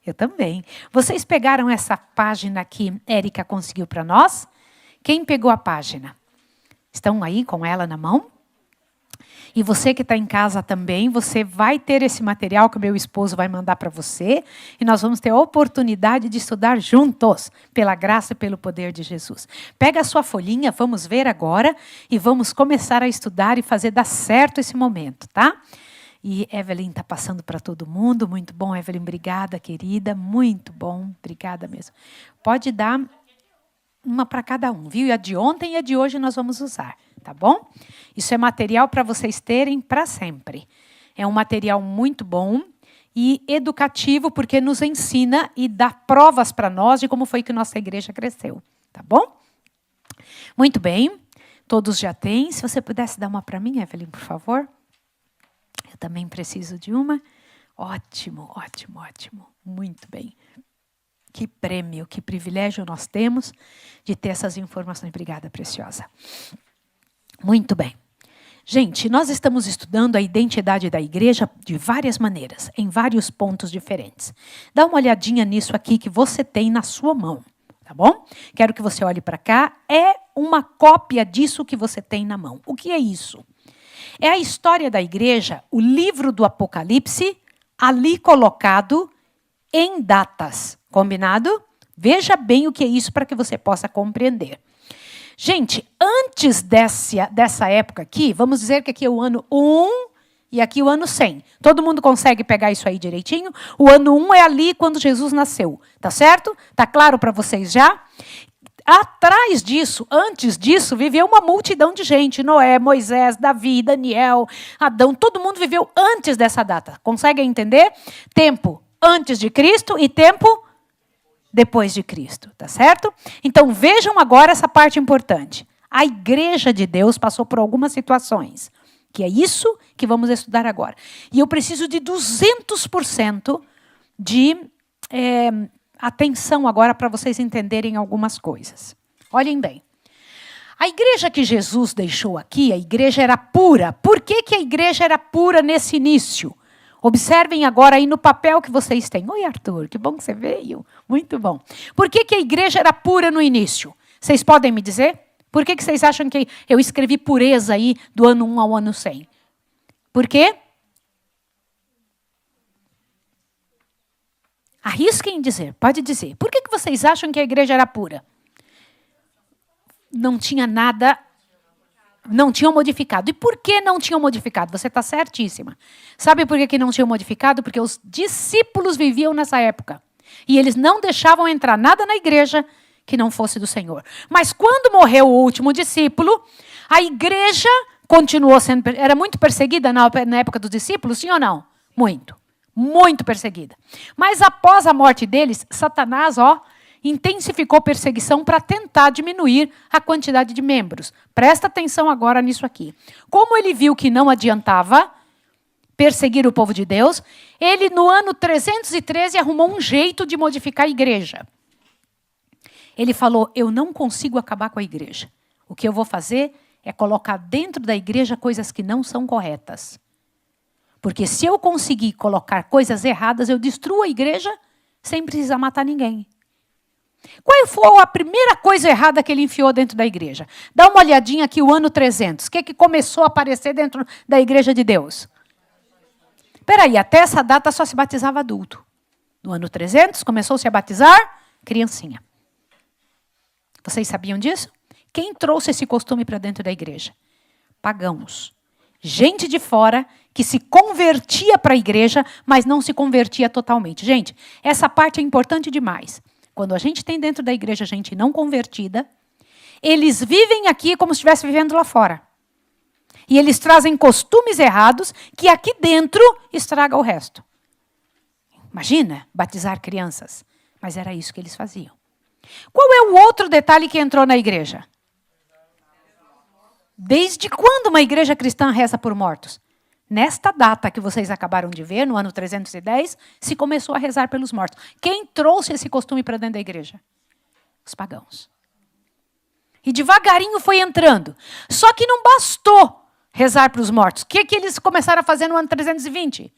Eu também. Vocês pegaram essa página que Érica conseguiu para nós? Quem pegou a página? Estão aí com ela na mão? E você que está em casa também, você vai ter esse material que o meu esposo vai mandar para você. E nós vamos ter a oportunidade de estudar juntos, pela graça e pelo poder de Jesus. Pega a sua folhinha, vamos ver agora. E vamos começar a estudar e fazer dar certo esse momento, tá? E Evelyn está passando para todo mundo. Muito bom, Evelyn. Obrigada, querida. Muito bom. Obrigada mesmo. Pode dar uma para cada um, viu? E a de ontem e a de hoje nós vamos usar, tá bom? Isso é material para vocês terem para sempre. É um material muito bom e educativo, porque nos ensina e dá provas para nós de como foi que nossa igreja cresceu, tá bom? Muito bem. Todos já têm. Se você pudesse dar uma para mim, Evelyn, por favor. Eu também preciso de uma. Ótimo, ótimo, ótimo. Muito bem. Que prêmio, que privilégio nós temos de ter essas informações. Obrigada, preciosa. Muito bem. Gente, nós estamos estudando a identidade da igreja de várias maneiras, em vários pontos diferentes. Dá uma olhadinha nisso aqui que você tem na sua mão, tá bom? Quero que você olhe para cá. É uma cópia disso que você tem na mão. O que é isso? É a história da igreja, o livro do Apocalipse, ali colocado em datas. Combinado? Veja bem o que é isso para que você possa compreender. Gente, antes dessa época aqui, vamos dizer que aqui é o ano 1 e aqui o ano 100. Todo mundo consegue pegar isso aí direitinho? O ano 1 é ali quando Jesus nasceu, tá certo? Tá claro para vocês já? Atrás disso, antes disso, viveu uma multidão de gente. Noé, Moisés, Davi, Daniel, Adão, todo mundo viveu antes dessa data. Conseguem entender? Tempo antes de Cristo e tempo depois de Cristo, tá certo? Então vejam agora essa parte importante. A igreja de Deus passou por algumas situações, que é isso que vamos estudar agora. E eu preciso de 200% de atenção agora para vocês entenderem algumas coisas. Olhem bem. A igreja que Jesus deixou aqui, a igreja era pura. Por que a igreja era pura nesse início? Observem agora aí no papel que vocês têm. Oi, Arthur, que bom que você veio. Muito bom. Por que a igreja era pura no início? Vocês podem me dizer? Por que vocês acham que eu escrevi pureza aí do ano 1 ao ano 100? Por quê? Arrisquem dizer, pode dizer. Por que vocês acham que a igreja era pura? Não tinha nada... Não tinham modificado. E por que não tinham modificado? Você está certíssima. Sabe por que não tinham modificado? Porque os discípulos viviam nessa época. E eles não deixavam entrar nada na igreja que não fosse do Senhor. Mas quando morreu o último discípulo, a igreja continuou sendo... Era muito perseguida na época dos discípulos, sim ou não? Muito. Muito perseguida. Mas após a morte deles, Satanás, intensificou perseguição para tentar diminuir a quantidade de membros. Presta atenção agora nisso aqui. Como ele viu que não adiantava perseguir o povo de Deus, ele, no ano 313, arrumou um jeito de modificar a igreja. Ele falou, eu não consigo acabar com a igreja. O que eu vou fazer é colocar dentro da igreja coisas que não são corretas. Porque se eu conseguir colocar coisas erradas, eu destruo a igreja sem precisar matar ninguém. Qual foi a primeira coisa errada que ele enfiou dentro da igreja? Dá uma olhadinha aqui, o ano 300. O que começou a aparecer dentro da igreja de Deus? Espera aí, até essa data só se batizava adulto. No ano 300, começou-se a batizar criancinha. Vocês sabiam disso? Quem trouxe esse costume para dentro da igreja? Pagãos. Gente de fora que se convertia para a igreja, mas não se convertia totalmente. Gente, essa parte é importante demais. Quando a gente tem dentro da igreja gente não convertida, eles vivem aqui como se estivesse vivendo lá fora. E eles trazem costumes errados que aqui dentro estraga o resto. Imagina, batizar crianças. Mas era isso que eles faziam. Qual é o outro detalhe que entrou na igreja? Desde quando uma igreja cristã reza por mortos? Nesta data que vocês acabaram de ver, no ano 310, se começou a rezar pelos mortos. Quem trouxe esse costume para dentro da igreja? Os pagãos. E devagarinho foi entrando. Só que não bastou rezar para os mortos. O que eles começaram a fazer no ano 320?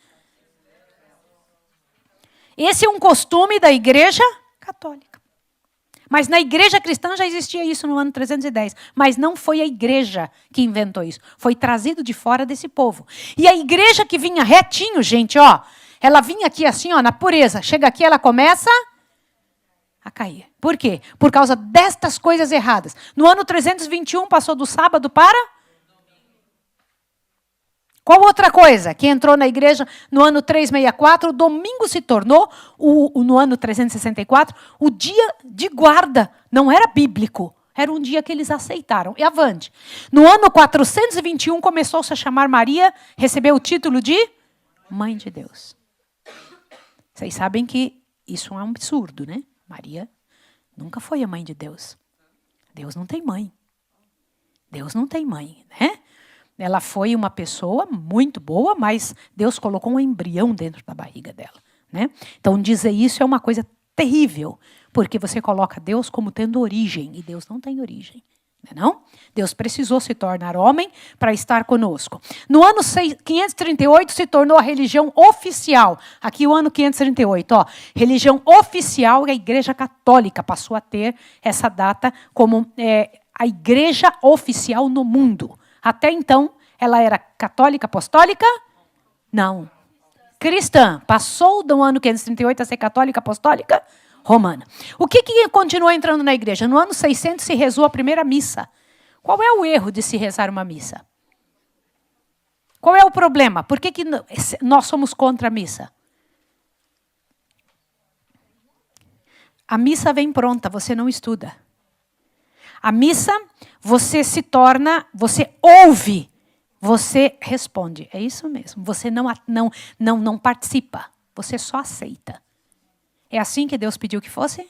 Esse é um costume da Igreja Católica. Mas na Igreja Cristã já existia isso no ano 310. Mas não foi a Igreja que inventou isso. Foi trazido de fora desse povo. E a Igreja que vinha retinho, gente, ó. Ela vinha aqui assim, ó, na pureza. Chega aqui, ela começa a cair. Por quê? Por causa destas coisas erradas. No ano 321 passou do sábado para... Qual outra coisa que entrou na igreja no ano 364? O domingo se tornou, no ano 364, o dia de guarda. Não era bíblico. Era um dia que eles aceitaram. E avante. No ano 421 começou-se a chamar Maria, recebeu o título de Mãe de Deus. Vocês sabem que isso é um absurdo, né? Maria nunca foi a mãe de Deus. Deus não tem mãe. Deus não tem mãe, né? Ela foi uma pessoa muito boa, mas Deus colocou um embrião dentro da barriga dela, né? Então, dizer isso é uma coisa terrível, porque você coloca Deus como tendo origem, e Deus não tem origem, não? Deus precisou se tornar homem para estar conosco. No ano 538 se tornou a religião oficial. Aqui o ano 538, ó, religião oficial, e a Igreja Católica passou a ter essa data como a igreja oficial no mundo. Até então, ela era católica, apostólica? Não. Cristã. Passou do ano 538 a ser católica, apostólica? Romana. O que continuou entrando na igreja? No ano 600 se rezou a primeira missa. Qual é o erro de se rezar uma missa? Qual é o problema? Por que nós somos contra a missa? A missa vem pronta, você não estuda. A missa, você se torna, você ouve, você responde. É isso mesmo. Você não participa, você só aceita. É assim que Deus pediu que fosse?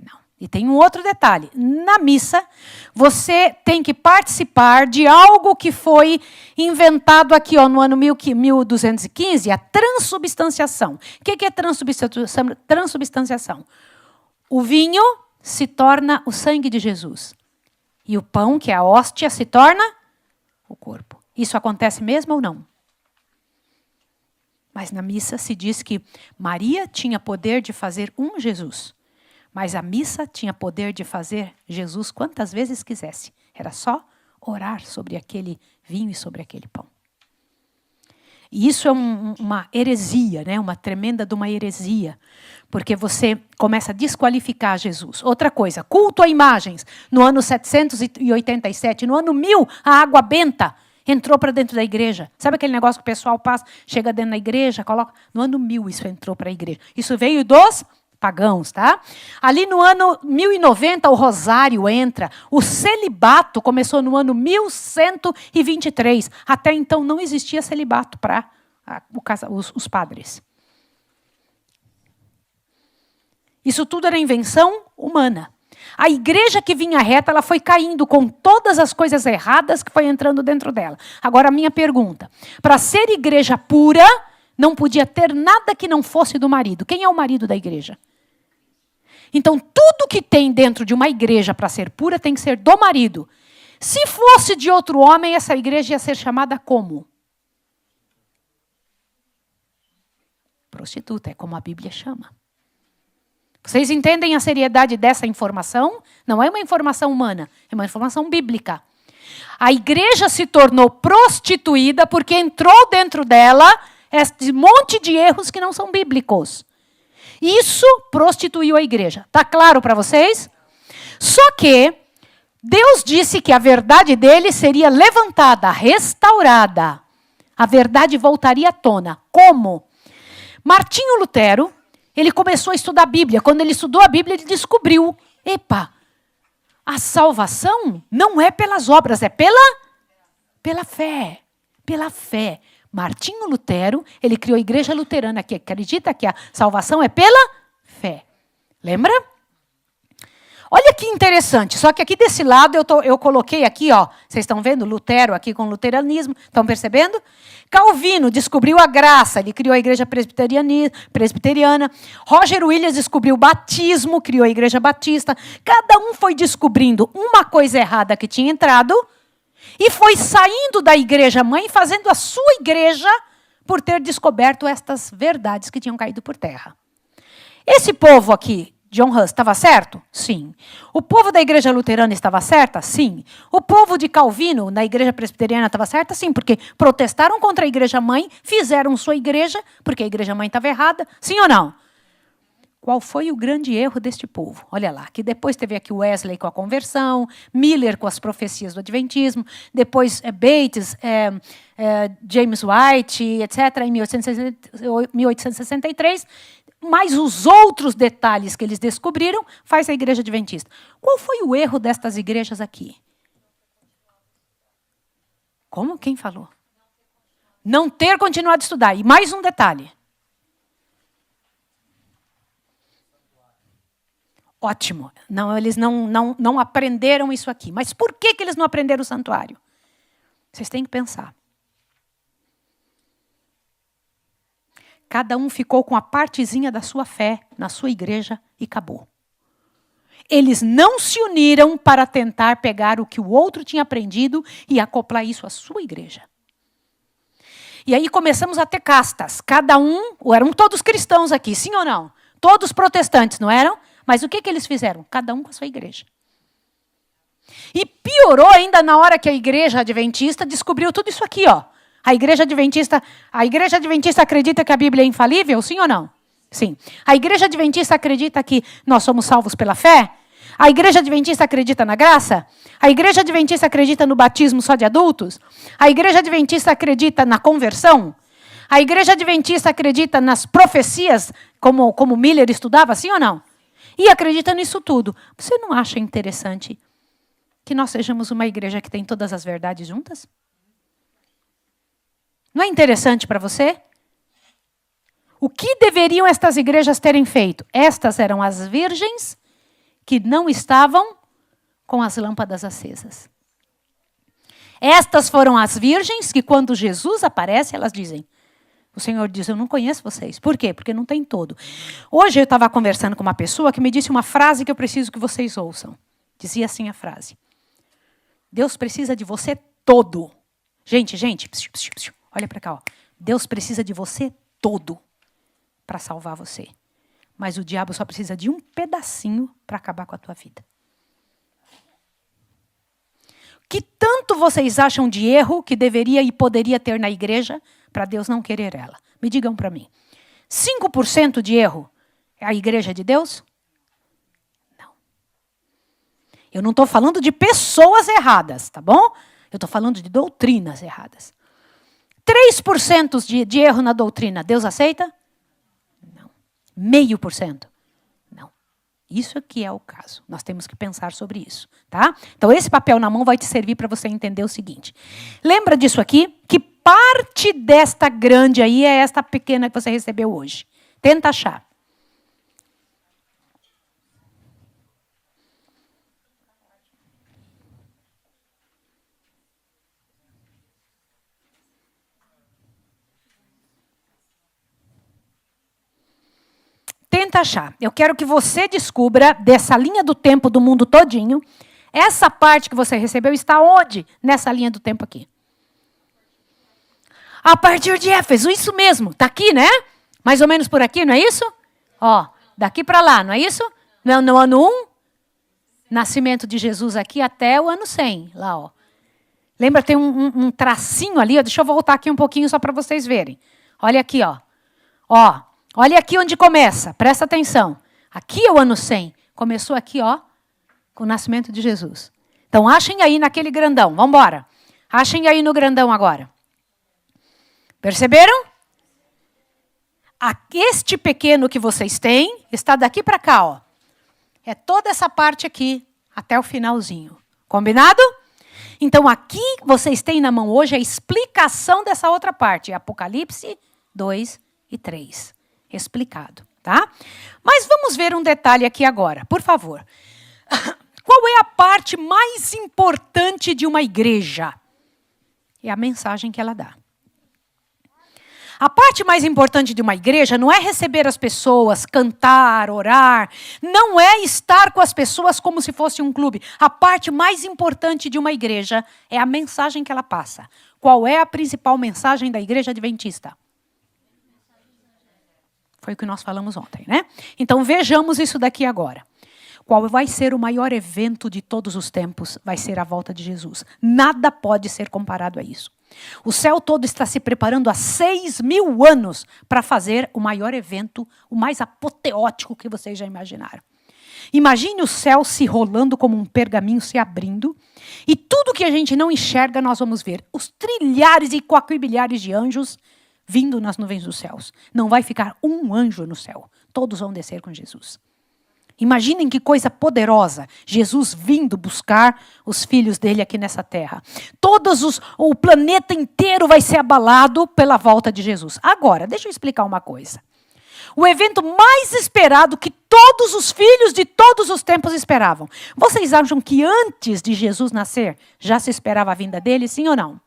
Não. E tem um outro detalhe. Na missa, você tem que participar de algo que foi inventado aqui, ó, no ano 1215, a transubstanciação. O que é transubstanciação? O vinho se torna o sangue de Jesus. E o pão, que é a hóstia, se torna o corpo. Isso acontece mesmo ou não? Mas na missa se diz que Maria tinha poder de fazer um Jesus. Mas a missa tinha poder de fazer Jesus quantas vezes quisesse. Era só orar sobre aquele vinho e sobre aquele pão. E isso é uma heresia, né? Uma tremenda de uma heresia, porque você começa a desqualificar Jesus. Outra coisa, culto a imagens. No ano 787, no ano 1000, a água benta entrou para dentro da igreja. Sabe aquele negócio que o pessoal passa, chega dentro da igreja, coloca... No ano 1000 isso entrou para a igreja. Isso veio dos pagãos, tá? Ali no ano 1090 o rosário entra. O celibato começou no ano 1123. Até então não existia celibato para os padres. Isso tudo era invenção humana. A igreja que vinha reta, ela foi caindo com todas as coisas erradas que foi entrando dentro dela. Agora a minha pergunta. Para ser igreja pura, não podia ter nada que não fosse do marido. Quem é o marido da igreja? Então, tudo que tem dentro de uma igreja para ser pura tem que ser do marido. Se fosse de outro homem, essa igreja ia ser chamada como? Prostituta, é como a Bíblia chama. Vocês entendem a seriedade dessa informação? Não é uma informação humana, é uma informação bíblica. A igreja se tornou prostituída porque entrou dentro dela este monte de erros que não são bíblicos. Isso prostituiu a igreja. Está claro para vocês? Só que Deus disse que a verdade dele seria levantada, restaurada. A verdade voltaria à tona. Como? Martinho Lutero, ele começou a estudar a Bíblia. Quando ele estudou a Bíblia, ele descobriu, a salvação não é pelas obras, é pela fé. Pela fé. Martinho Lutero, ele criou a igreja luterana, que acredita que a salvação é pela fé. Lembra? Olha que interessante, só que aqui desse lado eu coloquei aqui, ó, vocês estão vendo Lutero aqui com o luteranismo, estão percebendo? Calvino descobriu a graça, ele criou a igreja presbiteriana. Roger Williams descobriu o batismo, criou a igreja batista. Cada um foi descobrindo uma coisa errada que tinha entrado e foi saindo da igreja mãe, fazendo a sua igreja por ter descoberto estas verdades que tinham caído por terra. Esse povo aqui, John Huss, estava certo? Sim. O povo da igreja luterana estava certa? Sim. O povo de Calvino, na igreja presbiteriana, estava certa? Sim, porque protestaram contra a igreja-mãe, fizeram sua igreja, porque a igreja-mãe estava errada. Sim ou não? Qual foi o grande erro deste povo? Olha lá, que depois teve aqui Wesley com a conversão, Miller com as profecias do Adventismo, depois Bates, James White, etc., em 1863, mas os outros detalhes que eles descobriram faz a igreja adventista. Qual foi o erro destas igrejas aqui? Como? Quem falou? Não ter continuado a estudar. E mais um detalhe. Ótimo. Não, eles não aprenderam isso aqui. Mas por que eles não aprenderam o santuário? Vocês têm que pensar. Cada um ficou com a partezinha da sua fé na sua igreja e acabou. Eles não se uniram para tentar pegar o que o outro tinha aprendido e acoplar isso à sua igreja. E aí começamos a ter castas. Cada um, eram todos cristãos aqui, sim ou não? Todos protestantes, não eram? Mas o que eles fizeram? Cada um com a sua igreja. E piorou ainda na hora que a igreja adventista descobriu tudo isso aqui, ó. A igreja adventista acredita que a Bíblia é infalível, sim ou não? Sim. A igreja adventista acredita que nós somos salvos pela fé? A igreja adventista acredita na graça? A igreja adventista acredita no batismo só de adultos? A igreja adventista acredita na conversão? A igreja adventista acredita nas profecias, como Miller estudava, sim ou não? E acredita nisso tudo. Você não acha interessante que nós sejamos uma igreja que tem todas as verdades juntas? Não é interessante para você? O que deveriam estas igrejas terem feito? Estas eram as virgens que não estavam com as lâmpadas acesas. Estas foram as virgens que, quando Jesus aparece, elas dizem, o Senhor diz, eu não conheço vocês. Por quê? Porque não tem todo. Hoje eu estava conversando com uma pessoa que me disse uma frase que eu preciso que vocês ouçam. Dizia assim a frase. Deus precisa de você todo. Gente, olha para cá. Ó. Deus precisa de você todo para salvar você. Mas o diabo só precisa de um pedacinho para acabar com a tua vida. Que tanto vocês acham de erro que deveria e poderia ter na igreja para Deus não querer ela? Me digam para mim. 5% de erro é a igreja de Deus? Não. Eu não estou falando de pessoas erradas, tá bom? Eu estou falando de doutrinas erradas. 3% de erro na doutrina, Deus aceita? Não. 0,5%? Não. Isso aqui é o caso. Nós temos que pensar sobre isso, tá? Então, esse papel na mão vai te servir para você entender o seguinte. Lembra disso aqui? Que parte desta grande aí é esta pequena que você recebeu hoje. Tenta achar. Tenta achar. Eu quero que você descubra dessa linha do tempo do mundo todinho, essa parte que você recebeu está onde? Nessa linha do tempo aqui. A partir de Éfeso, isso mesmo. Está aqui, né? Mais ou menos por aqui, não é isso? Ó, daqui para lá, não é isso? Não é no ano 1? Nascimento de Jesus aqui até o ano 100. Lá, ó. Lembra, tem um tracinho ali. Ó, deixa eu voltar aqui um pouquinho só para vocês verem. Olha aqui, ó. Ó. Olha aqui onde começa, presta atenção. Aqui é o ano 100. Começou aqui, ó, com o nascimento de Jesus. Então, achem aí naquele grandão. Vamos embora. Achem aí no grandão agora. Perceberam? Este pequeno que vocês têm está daqui para cá, ó. É toda essa parte aqui, até o finalzinho. Combinado? Então, aqui vocês têm na mão hoje a explicação dessa outra parte. Apocalipse 2 e 3. Explicado, tá? Mas vamos ver um detalhe aqui agora, por favor. Qual é a parte mais importante de uma igreja? É a mensagem que ela dá. A parte mais importante de uma igreja não é receber as pessoas, cantar, orar. Não é estar com as pessoas como se fosse um clube. A parte mais importante de uma igreja é a mensagem que ela passa. Qual é a principal mensagem da igreja adventista? Foi o que nós falamos ontem, né? Então vejamos isso daqui agora. Qual vai ser o maior evento de todos os tempos? Vai ser a volta de Jesus. Nada pode ser comparado a isso. O céu todo está se preparando há 6.000 anos para fazer o maior evento, o mais apoteótico que vocês já imaginaram. Imagine o céu se rolando como um pergaminho se abrindo, e tudo que a gente não enxerga nós vamos ver. Os trilhares e quaquibilhares de anjos vindo nas nuvens dos céus. Não vai ficar um anjo no céu. Todos vão descer com Jesus. Imaginem que coisa poderosa, Jesus vindo buscar os filhos dele aqui nessa terra. O planeta inteiro vai ser abalado pela volta de Jesus. Agora, deixa eu explicar uma coisa. O evento mais esperado que todos os filhos de todos os tempos esperavam. Vocês acham que antes de Jesus nascer, já se esperava a vinda dele? Sim ou não?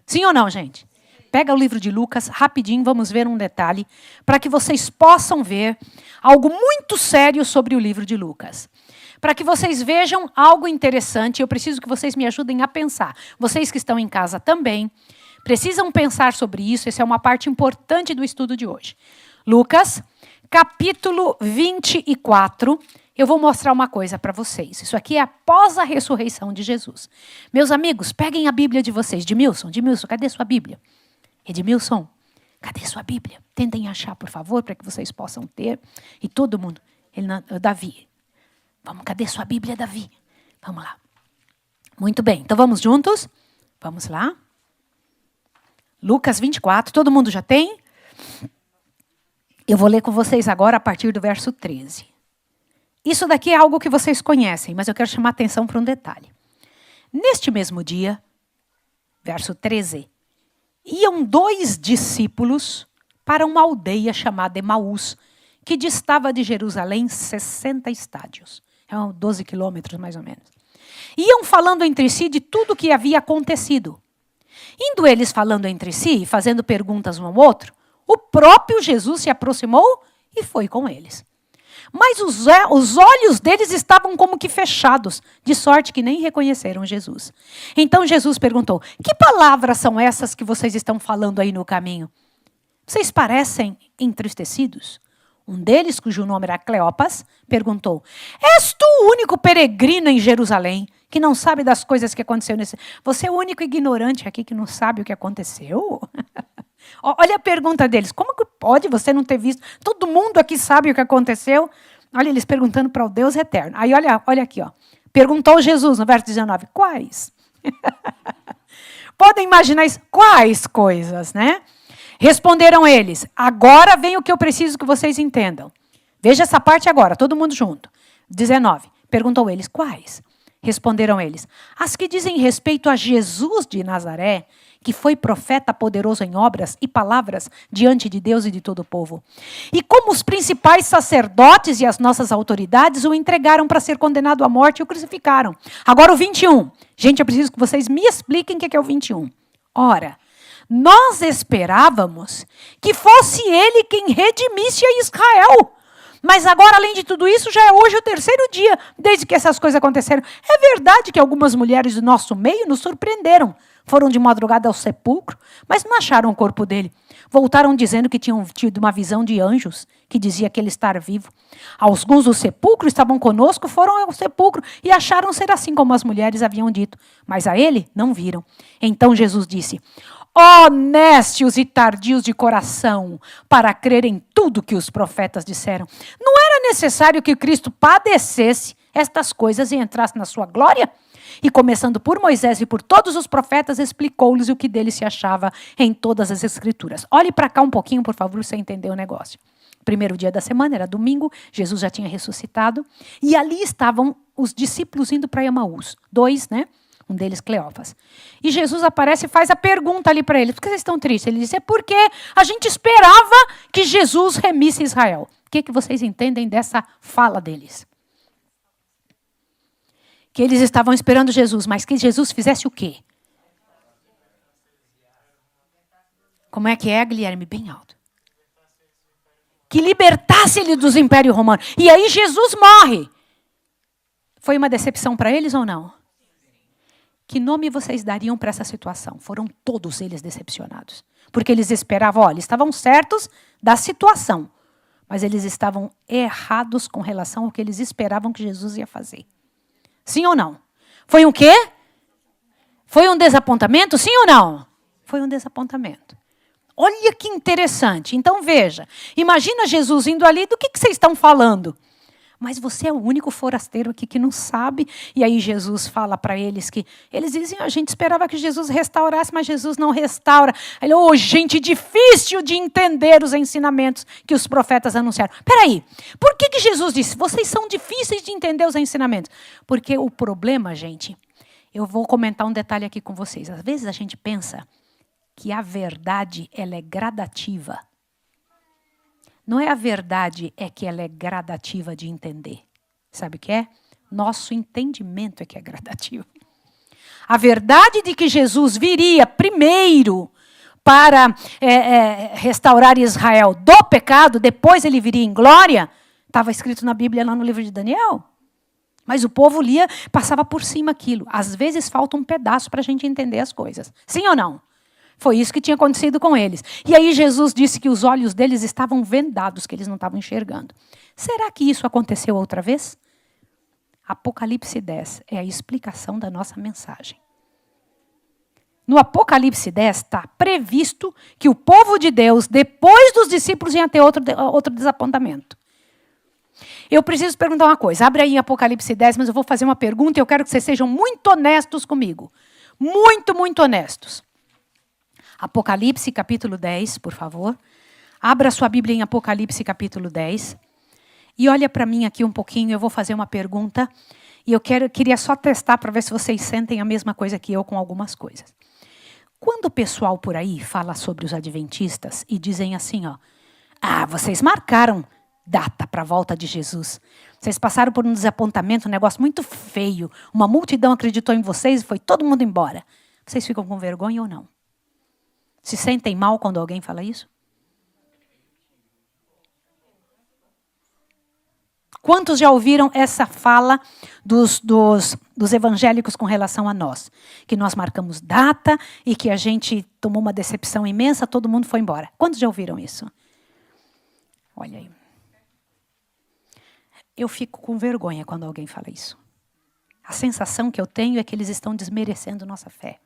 Sim ou não, gente? Pega o livro de Lucas, rapidinho, vamos ver um detalhe, para que vocês possam ver algo muito sério sobre o livro de Lucas. Para que vocês vejam algo interessante, eu preciso que vocês me ajudem a pensar. Vocês que estão em casa também, precisam pensar sobre isso, essa é uma parte importante do estudo de hoje. Lucas, capítulo 24, eu vou mostrar uma coisa para vocês. Isso aqui é após a ressurreição de Jesus. Meus amigos, peguem a Bíblia de vocês. Edmilson, cadê sua Bíblia? Edmilson, cadê sua Bíblia? Tentem achar, por favor, para que vocês possam ter. E todo mundo. Davi. Cadê sua Bíblia, Davi? Vamos lá. Muito bem, então vamos juntos? Vamos lá. Lucas 24, todo mundo já tem? Eu vou ler com vocês agora a partir do verso 13. Isso daqui é algo que vocês conhecem, mas eu quero chamar a atenção para um detalhe. Neste mesmo dia, verso 13, iam 2 discípulos para uma aldeia chamada Emaús, que distava de Jerusalém 60 estádios. 12 quilômetros, mais ou menos. Iam falando entre si de tudo o que havia acontecido. Indo eles falando entre si e fazendo perguntas um ao outro, o próprio Jesus se aproximou e foi com eles. Mas os olhos deles estavam como que fechados, de sorte que nem reconheceram Jesus. Então Jesus perguntou: que palavras são essas que vocês estão falando aí no caminho? Vocês parecem entristecidos? Um deles, cujo nome era Cleopas, perguntou: és tu o único peregrino em Jerusalém que não sabe das coisas que aconteceram nesse... Você é o único ignorante aqui que não sabe o que aconteceu? Olha a pergunta deles. Como que pode você não ter visto? Todo mundo aqui sabe o que aconteceu. Olha, eles perguntando para o Deus eterno. Aí olha aqui. Perguntou Jesus, no verso 19. Quais? Podem imaginar isso? Quais coisas, né? Responderam eles. Agora vem o que eu preciso que vocês entendam. Veja essa parte agora, todo mundo junto. 19. Perguntou eles. Quais? Responderam eles. As que dizem respeito a Jesus de Nazaré, que foi profeta poderoso em obras e palavras diante de Deus e de todo o povo. E como os principais sacerdotes e as nossas autoridades o entregaram para ser condenado à morte e o crucificaram. Agora o 21. Gente, eu preciso que vocês me expliquem o que é o 21. Ora, nós esperávamos que fosse ele quem redimisse a Israel. Mas agora, além de tudo isso, já é hoje o 3º dia desde que essas coisas aconteceram. É verdade que algumas mulheres do nosso meio nos surpreenderam. Foram de madrugada ao sepulcro, mas não acharam o corpo dele. Voltaram dizendo que tinham tido uma visão de anjos, que dizia que ele estava vivo. Alguns do sepulcro estavam conosco, foram ao sepulcro e acharam ser assim como as mulheres haviam dito. Mas a ele não viram. Então Jesus disse: ó nécios e tardios de coração, para crer em tudo que os profetas disseram. Não era necessário que Cristo padecesse estas coisas e entrasse na sua glória? E começando por Moisés e por todos os profetas, explicou-lhes o que dele se achava em todas as escrituras. Olhe para cá um pouquinho, por favor, para você entender o negócio. Primeiro dia da semana, era domingo, Jesus já tinha ressuscitado. E ali estavam os discípulos indo para Emaús. 2, né? Um deles, Cleófas. E Jesus aparece e faz a pergunta ali para eles. Por que vocês estão tristes? Ele disse: é porque a gente esperava que Jesus remisse Israel. O que vocês entendem dessa fala deles? Que eles estavam esperando Jesus, mas que Jesus fizesse o quê? Como é que é, Guilherme? Bem alto. Que libertasse ele dos impérios romanos. E aí Jesus morre. Foi uma decepção para eles ou não? Que nome vocês dariam para essa situação? Foram todos eles decepcionados. Porque eles esperavam, olha, estavam certos da situação. Mas eles estavam errados com relação ao que eles esperavam que Jesus ia fazer. Sim ou não? Foi um quê? Foi um desapontamento? Sim ou não? Foi um desapontamento. Olha que interessante. Então veja, imagina Jesus indo ali, do que vocês estão falando? Mas você é o único forasteiro aqui que não sabe. E aí Jesus fala para eles que... Eles dizem, a gente esperava que Jesus restaurasse, mas Jesus não restaura. Ele, gente, difícil de entender os ensinamentos que os profetas anunciaram. Peraí, por que Jesus disse, vocês são difíceis de entender os ensinamentos? Porque o problema, gente, eu vou comentar um detalhe aqui com vocês. Às vezes a gente pensa que a verdade ela é gradativa. Não é a verdade, é que ela é gradativa de entender. Sabe o que é? Nosso entendimento é que é gradativo. A verdade de que Jesus viria primeiro para restaurar Israel do pecado, depois ele viria em glória, estava escrito na Bíblia lá no livro de Daniel. Mas o povo lia, passava por cima aquilo. Às vezes falta um pedaço para a gente entender as coisas. Sim ou não? Foi isso que tinha acontecido com eles. E aí Jesus disse que os olhos deles estavam vendados, que eles não estavam enxergando. Será que isso aconteceu outra vez? Apocalipse 10 é a explicação da nossa mensagem. No Apocalipse 10 está previsto que o povo de Deus, depois dos discípulos, ia ter outro desapontamento. Eu preciso perguntar uma coisa. Abre aí Apocalipse 10, mas eu vou fazer uma pergunta e eu quero que vocês sejam muito honestos comigo. Muito, muito honestos. Apocalipse, capítulo 10, por favor. Abra sua Bíblia em Apocalipse, capítulo 10. E olha para mim aqui um pouquinho, eu vou fazer uma pergunta. E eu queria só testar para ver se vocês sentem a mesma coisa que eu com algumas coisas. Quando o pessoal por aí fala sobre os adventistas e dizem assim, vocês marcaram data para a volta de Jesus. Vocês passaram por um desapontamento, um negócio muito feio. Uma multidão acreditou em vocês e foi todo mundo embora. Vocês ficam com vergonha ou não? Se sentem mal quando alguém fala isso? Quantos já ouviram essa fala dos evangélicos com relação a nós? Que nós marcamos data e que a gente tomou uma decepção imensa, todo mundo foi embora. Quantos já ouviram isso? Olha aí. Eu fico com vergonha quando alguém fala isso. A sensação que eu tenho é que eles estão desmerecendo nossa fé.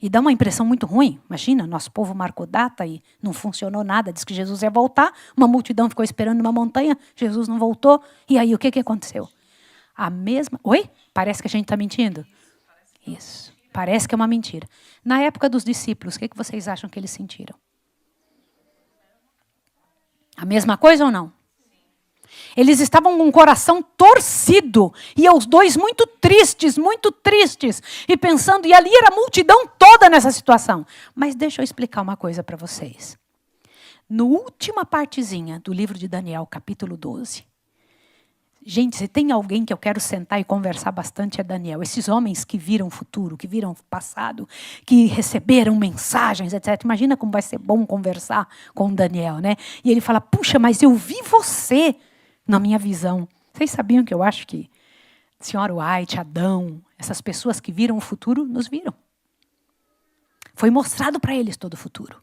E dá uma impressão muito ruim. Imagina, nosso povo marcou data e não funcionou nada. Diz que Jesus ia voltar. Uma multidão ficou esperando numa montanha. Jesus não voltou. E aí, o que aconteceu? A mesma... Oi? Parece que a gente está mentindo? Isso. Parece que é uma mentira. Na época dos discípulos, o que vocês acham que eles sentiram? A mesma coisa ou não? Eles estavam com o coração torcido. E os dois muito tristes. E pensando, e ali era a multidão toda nessa situação. Mas deixa eu explicar uma coisa para vocês. No última partezinha do livro de Daniel, capítulo 12. Gente, se tem alguém que eu quero sentar e conversar bastante é Daniel. Esses homens que viram o futuro, que viram o passado, que receberam mensagens, etc. Imagina como vai ser bom conversar com Daniel, né? E ele fala, puxa, mas eu vi você na minha visão. Vocês sabiam que eu acho que Sr. White, Adão, essas pessoas que viram o futuro, nos viram. Foi mostrado para eles todo o futuro.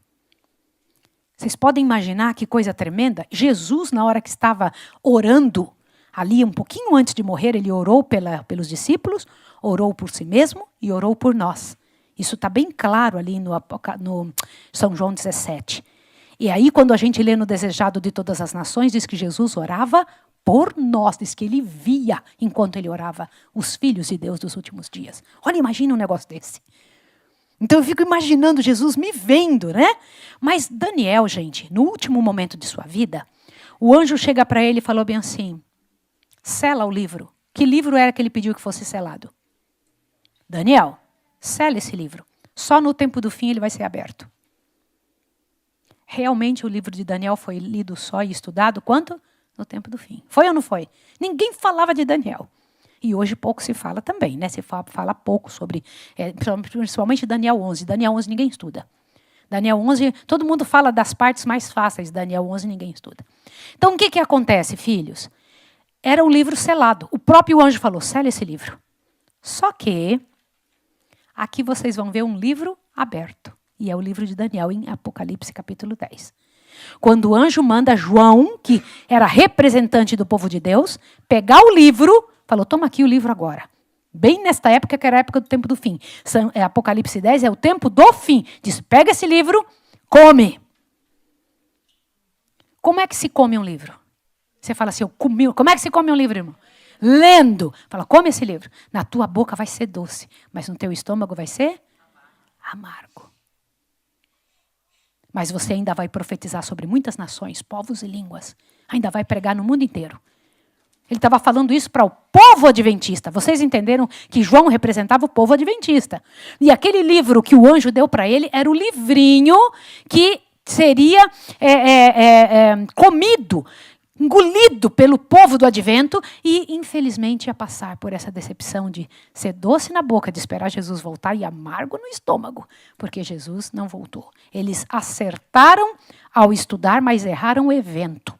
Vocês podem imaginar que coisa tremenda? Jesus, na hora que estava orando, ali um pouquinho antes de morrer, ele orou pelos discípulos, orou por si mesmo e orou por nós. Isso está bem claro ali no São João 17. E aí, quando a gente lê no Desejado de Todas as Nações, diz que Jesus orava por nós, diz que ele via, enquanto ele orava, os filhos de Deus dos últimos dias. Olha, imagina um negócio desse. Então eu fico imaginando Jesus me vendo, né? Mas Daniel, gente, no último momento de sua vida, o anjo chega para ele e falou bem assim, sela o livro. Que livro era que ele pediu que fosse selado? Daniel, sela esse livro. Só no tempo do fim ele vai ser aberto. Realmente o livro de Daniel foi lido só e estudado quanto? No tempo do fim. Foi ou não foi? Ninguém falava de Daniel. E hoje pouco se fala também, né? Se fala pouco sobre, principalmente Daniel 11. Daniel 11 ninguém estuda. Daniel 11, todo mundo fala das partes mais fáceis. Daniel 11 ninguém estuda. Então o que acontece, filhos? Era um livro selado. O próprio anjo falou, sela esse livro. Só que aqui vocês vão ver um livro aberto. E é o livro de Daniel em Apocalipse capítulo 10. Quando o anjo manda João, que era representante do povo de Deus, pegar o livro, falou, toma aqui o livro agora. Bem nesta época, que era a época do tempo do fim. Apocalipse 10 é o tempo do fim. Diz, pega esse livro, come. Como é que se come um livro? Você fala assim, eu comi. Como é que se come um livro, irmão? Lendo. Fala, come esse livro. Na tua boca vai ser doce, mas no teu estômago vai ser amargo. Mas você ainda vai profetizar sobre muitas nações, povos e línguas. Ainda vai pregar no mundo inteiro. Ele estava falando isso para o povo adventista. Vocês entenderam que João representava o povo adventista. E aquele livro que o anjo deu para ele era o livrinho que seria comido, engolido pelo povo do advento e, infelizmente, ia passar por essa decepção de ser doce na boca, de esperar Jesus voltar e amargo no estômago, porque Jesus não voltou. Eles acertaram ao estudar, mas erraram o evento.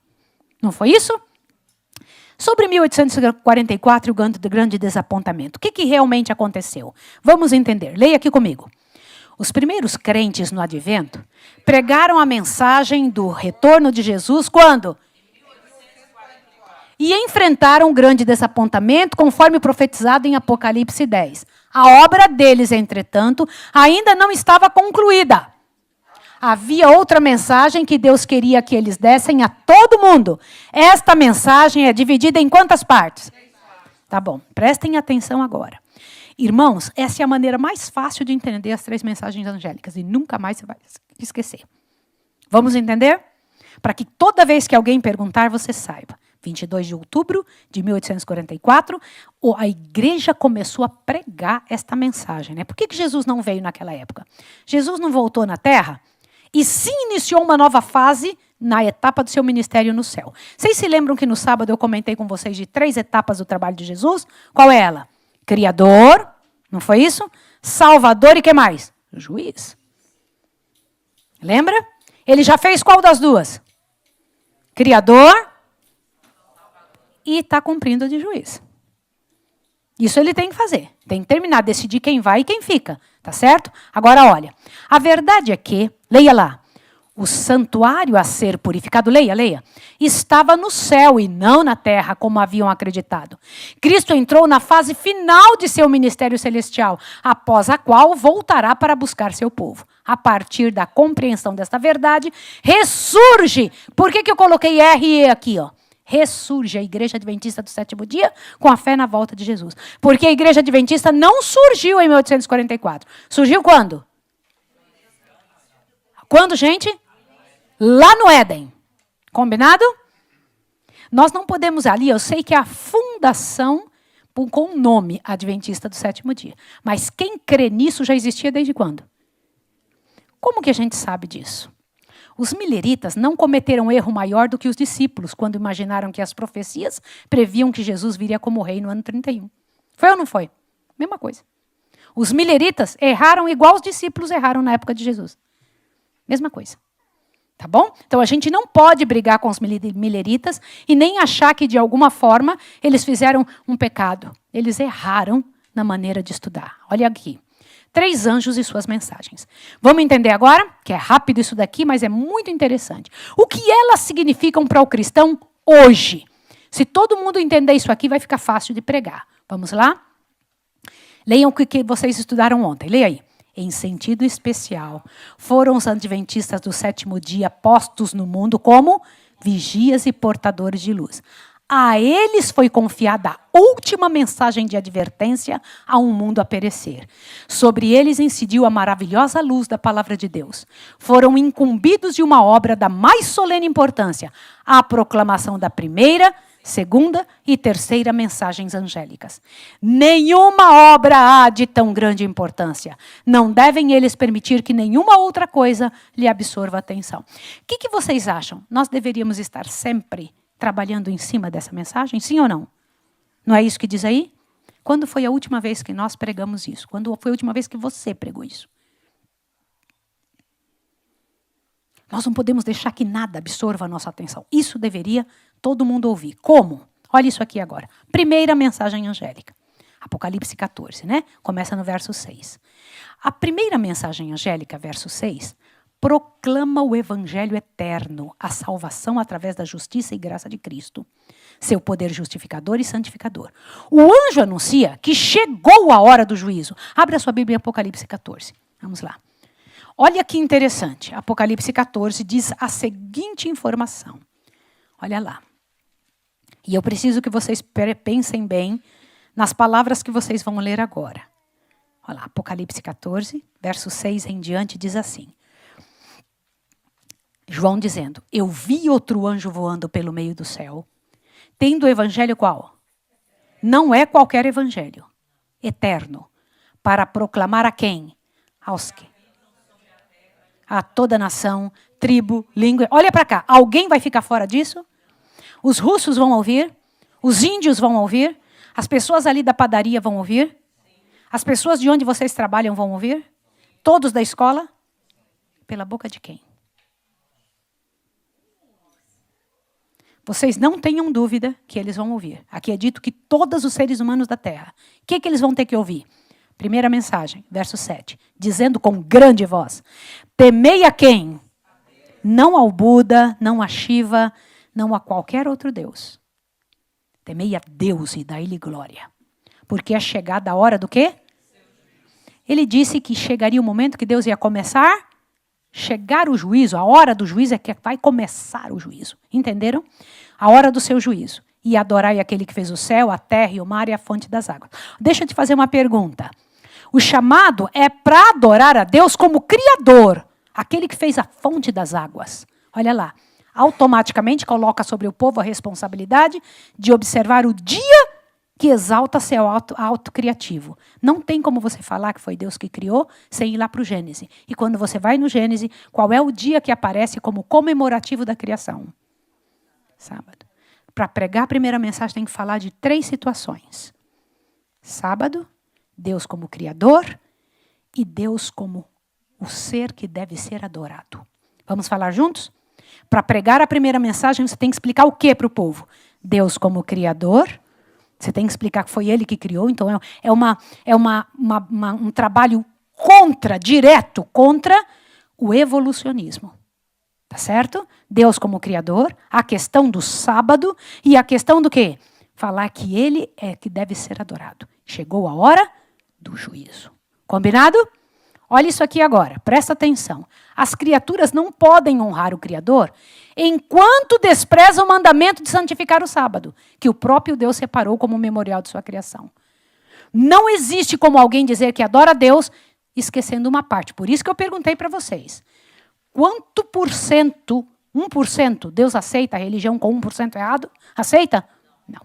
Não foi isso? Sobre 1844 e o grande desapontamento. O que realmente aconteceu? Vamos entender. Leia aqui comigo. Os primeiros crentes no advento pregaram a mensagem do retorno de Jesus quando? E enfrentaram um grande desapontamento, conforme profetizado em Apocalipse 10. A obra deles, entretanto, ainda não estava concluída. Havia outra mensagem que Deus queria que eles dessem a todo mundo. Esta mensagem é dividida em quantas partes? 3 partes. Tá bom, prestem atenção agora. Irmãos, essa é a maneira mais fácil de entender as 3 mensagens angélicas e nunca mais você vai esquecer. Vamos entender? Para que toda vez que alguém perguntar, você saiba. 22 de outubro de 1844, a igreja começou a pregar esta mensagem. Né? Por que Jesus não veio naquela época? Jesus não voltou na Terra e sim iniciou uma nova fase na etapa do seu ministério no céu. Vocês se lembram que no sábado eu comentei com vocês de 3 etapas do trabalho de Jesus? Qual é ela? Criador, não foi isso? Salvador e que mais? Juiz. Lembra? Ele já fez qual das duas? Criador e está cumprindo de juiz. Isso ele tem que fazer. Tem que terminar, decidir quem vai e quem fica. Tá certo? Agora, olha. A verdade é que, leia lá, o santuário a ser purificado, leia, estava no céu e não na terra, como haviam acreditado. Cristo entrou na fase final de seu ministério celestial, após a qual voltará para buscar seu povo. A partir da compreensão desta verdade, ressurge. Por que eu coloquei R e E aqui, ó? Ressurge a Igreja Adventista do Sétimo Dia com a fé na volta de Jesus. Porque a Igreja Adventista não surgiu em 1844. Surgiu quando? Quando, gente? Lá no Éden. Combinado? Nós não podemos ali, eu sei que é a fundação com o nome Adventista do Sétimo Dia. Mas quem crê nisso já existia desde quando? Como que a gente sabe disso? Os mileritas não cometeram erro maior do que os discípulos, quando imaginaram que as profecias previam que Jesus viria como rei no ano 31. Foi ou não foi? Mesma coisa. Os mileritas erraram igual os discípulos erraram na época de Jesus. Mesma coisa. Tá bom? Então a gente não pode brigar com os mileritas e nem achar que de alguma forma eles fizeram um pecado. Eles erraram na maneira de estudar. Olha aqui. 3 anjos e suas mensagens. Vamos entender agora? Que é rápido isso daqui, mas é muito interessante. O que elas significam para o cristão hoje? Se todo mundo entender isso aqui, vai ficar fácil de pregar. Vamos lá? Leiam o que vocês estudaram ontem. Leia aí. Em sentido especial, foram os adventistas do sétimo dia postos no mundo como vigias e portadores de luz. A eles foi confiada a última mensagem de advertência a um mundo a perecer. Sobre eles incidiu a maravilhosa luz da palavra de Deus. Foram incumbidos de uma obra da mais solene importância, a proclamação da primeira, segunda e terceira mensagens angélicas. Nenhuma obra há de tão grande importância. Não devem eles permitir que nenhuma outra coisa lhe absorva a atenção. O que vocês acham? Nós deveríamos estar sempre trabalhando em cima dessa mensagem? Sim ou não? Não é isso que diz aí? Quando foi a última vez que nós pregamos isso? Quando foi a última vez que você pregou isso? Nós não podemos deixar que nada absorva a nossa atenção. Isso deveria todo mundo ouvir. Como? Olha isso aqui agora. Primeira mensagem angélica. Apocalipse 14, né? Começa no verso 6. A primeira mensagem angélica, verso 6, proclama o evangelho eterno, a salvação através da justiça e graça de Cristo, seu poder justificador e santificador. O anjo anuncia que chegou a hora do juízo. Abre a sua Bíblia em Apocalipse 14. Vamos lá. Olha que interessante. Apocalipse 14 diz a seguinte informação. Olha lá. E eu preciso que vocês pensem bem nas palavras que vocês vão ler agora. Olha lá, Apocalipse 14, verso 6 em diante, diz assim. João dizendo, eu vi outro anjo voando pelo meio do céu, tendo o evangelho qual? Não é qualquer evangelho, eterno, para proclamar a quem? Aos que? A toda nação, tribo, língua. Olha para cá, alguém vai ficar fora disso? Os russos vão ouvir? Os índios vão ouvir? As pessoas ali da padaria vão ouvir? As pessoas de onde vocês trabalham vão ouvir? Todos da escola? Pela boca de quem? Vocês não tenham dúvida que eles vão ouvir. Aqui é dito que todos os seres humanos da terra. O que eles vão ter que ouvir? Primeira mensagem, verso 7. Dizendo com grande voz. Temei a quem? Não ao Buda, não a Shiva, não a qualquer outro Deus. Temei a Deus e dai-lhe glória. Porque é chegada a hora do quê? Ele disse que chegaria o momento que Deus ia começar. Chegar o juízo, a hora do juízo é que vai começar o juízo. Entenderam? A hora do seu juízo. E adorai aquele que fez o céu, a terra e o mar e a fonte das águas. Deixa eu te fazer uma pergunta. O chamado é para adorar a Deus como Criador. Aquele que fez a fonte das águas. Olha lá. Automaticamente coloca sobre o povo a responsabilidade de observar o dia que exalta seu auto criativo. Não tem como você falar que foi Deus que criou sem ir lá para o Gênesis. E quando você vai no Gênesis, qual é o dia que aparece como comemorativo da criação? Sábado. Para pregar a primeira mensagem tem que falar de 3 situações. Sábado, Deus como Criador e Deus como o ser que deve ser adorado. Vamos falar juntos? Para pregar a primeira mensagem, você tem que explicar o que para o povo? Deus como Criador. Você tem que explicar que foi Ele que criou. Então, é um trabalho direto contra o evolucionismo. Tá certo? Deus como Criador, a questão do sábado e a questão do quê? Falar que Ele é que deve ser adorado. Chegou a hora do juízo. Combinado? Olha isso aqui agora, presta atenção. As criaturas não podem honrar o Criador enquanto desprezam o mandamento de santificar o sábado, que o próprio Deus separou como memorial de sua criação. Não existe como alguém dizer que adora a Deus esquecendo uma parte. Por isso que eu perguntei para vocês. Quanto por cento, 1%, Deus aceita a religião com 1% errado? Aceita? Não.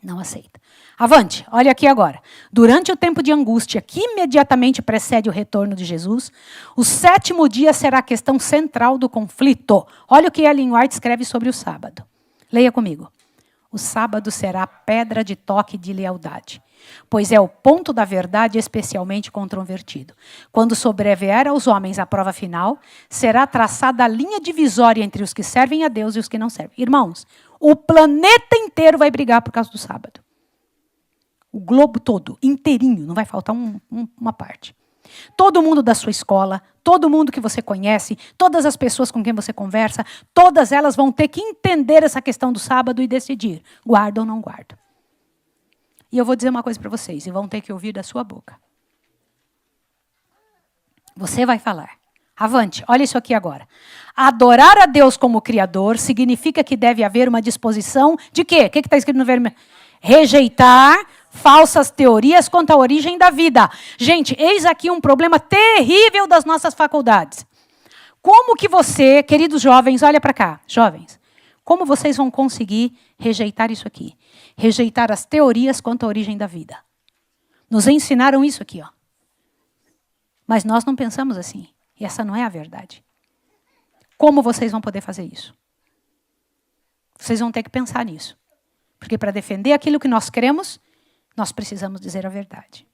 Não aceita. Avante, olha aqui agora. Durante o tempo de angústia que imediatamente precede o retorno de Jesus, o 7º dia será a questão central do conflito. Olha o que Ellen White escreve sobre o sábado. Leia comigo. O sábado será a pedra de toque de lealdade, pois é o ponto da verdade especialmente controvertido. Quando sobrevier aos homens a prova final, será traçada a linha divisória entre os que servem a Deus e os que não servem. Irmãos, o planeta inteiro vai brigar por causa do sábado. O globo todo, inteirinho, não vai faltar uma parte. Todo mundo da sua escola, todo mundo que você conhece, todas as pessoas com quem você conversa, todas elas vão ter que entender essa questão do sábado e decidir, guarda ou não guarda. E eu vou dizer uma coisa para vocês, e vão ter que ouvir da sua boca. Você vai falar. Avante, olha isso aqui agora. Adorar a Deus como Criador significa que deve haver uma disposição de quê? O que está escrito no vermelho? Rejeitar falsas teorias quanto à origem da vida. Gente, eis aqui um problema terrível das nossas faculdades. Como que você, queridos jovens, olha para cá, jovens, como vocês vão conseguir rejeitar isso aqui? Rejeitar as teorias quanto à origem da vida. Nos ensinaram isso aqui, ó. Mas nós não pensamos assim. E essa não é a verdade. Como vocês vão poder fazer isso? Vocês vão ter que pensar nisso. Porque para defender aquilo que nós cremos, nós precisamos dizer a verdade.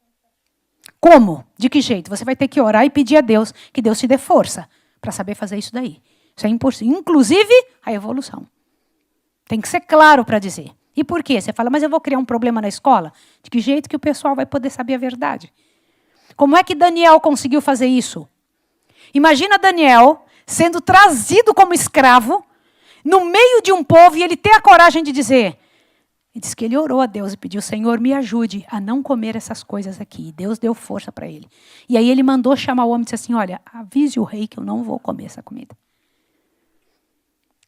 Como? De que jeito? Você vai ter que orar e pedir a Deus que Deus te dê força para saber fazer isso daí. Isso é impossível. Inclusive, a evolução. Tem que ser claro para dizer. E por quê? Você fala, mas eu vou criar um problema na escola? De que jeito que o pessoal vai poder saber a verdade? Como é que Daniel conseguiu fazer isso? Imagina Daniel sendo trazido como escravo no meio de um povo e ele ter a coragem de dizer... Ele diz que ele orou a Deus e pediu, Senhor, me ajude a não comer essas coisas aqui. E Deus deu força para ele. E aí ele mandou chamar o homem e disse assim, olha, avise o rei que eu não vou comer essa comida.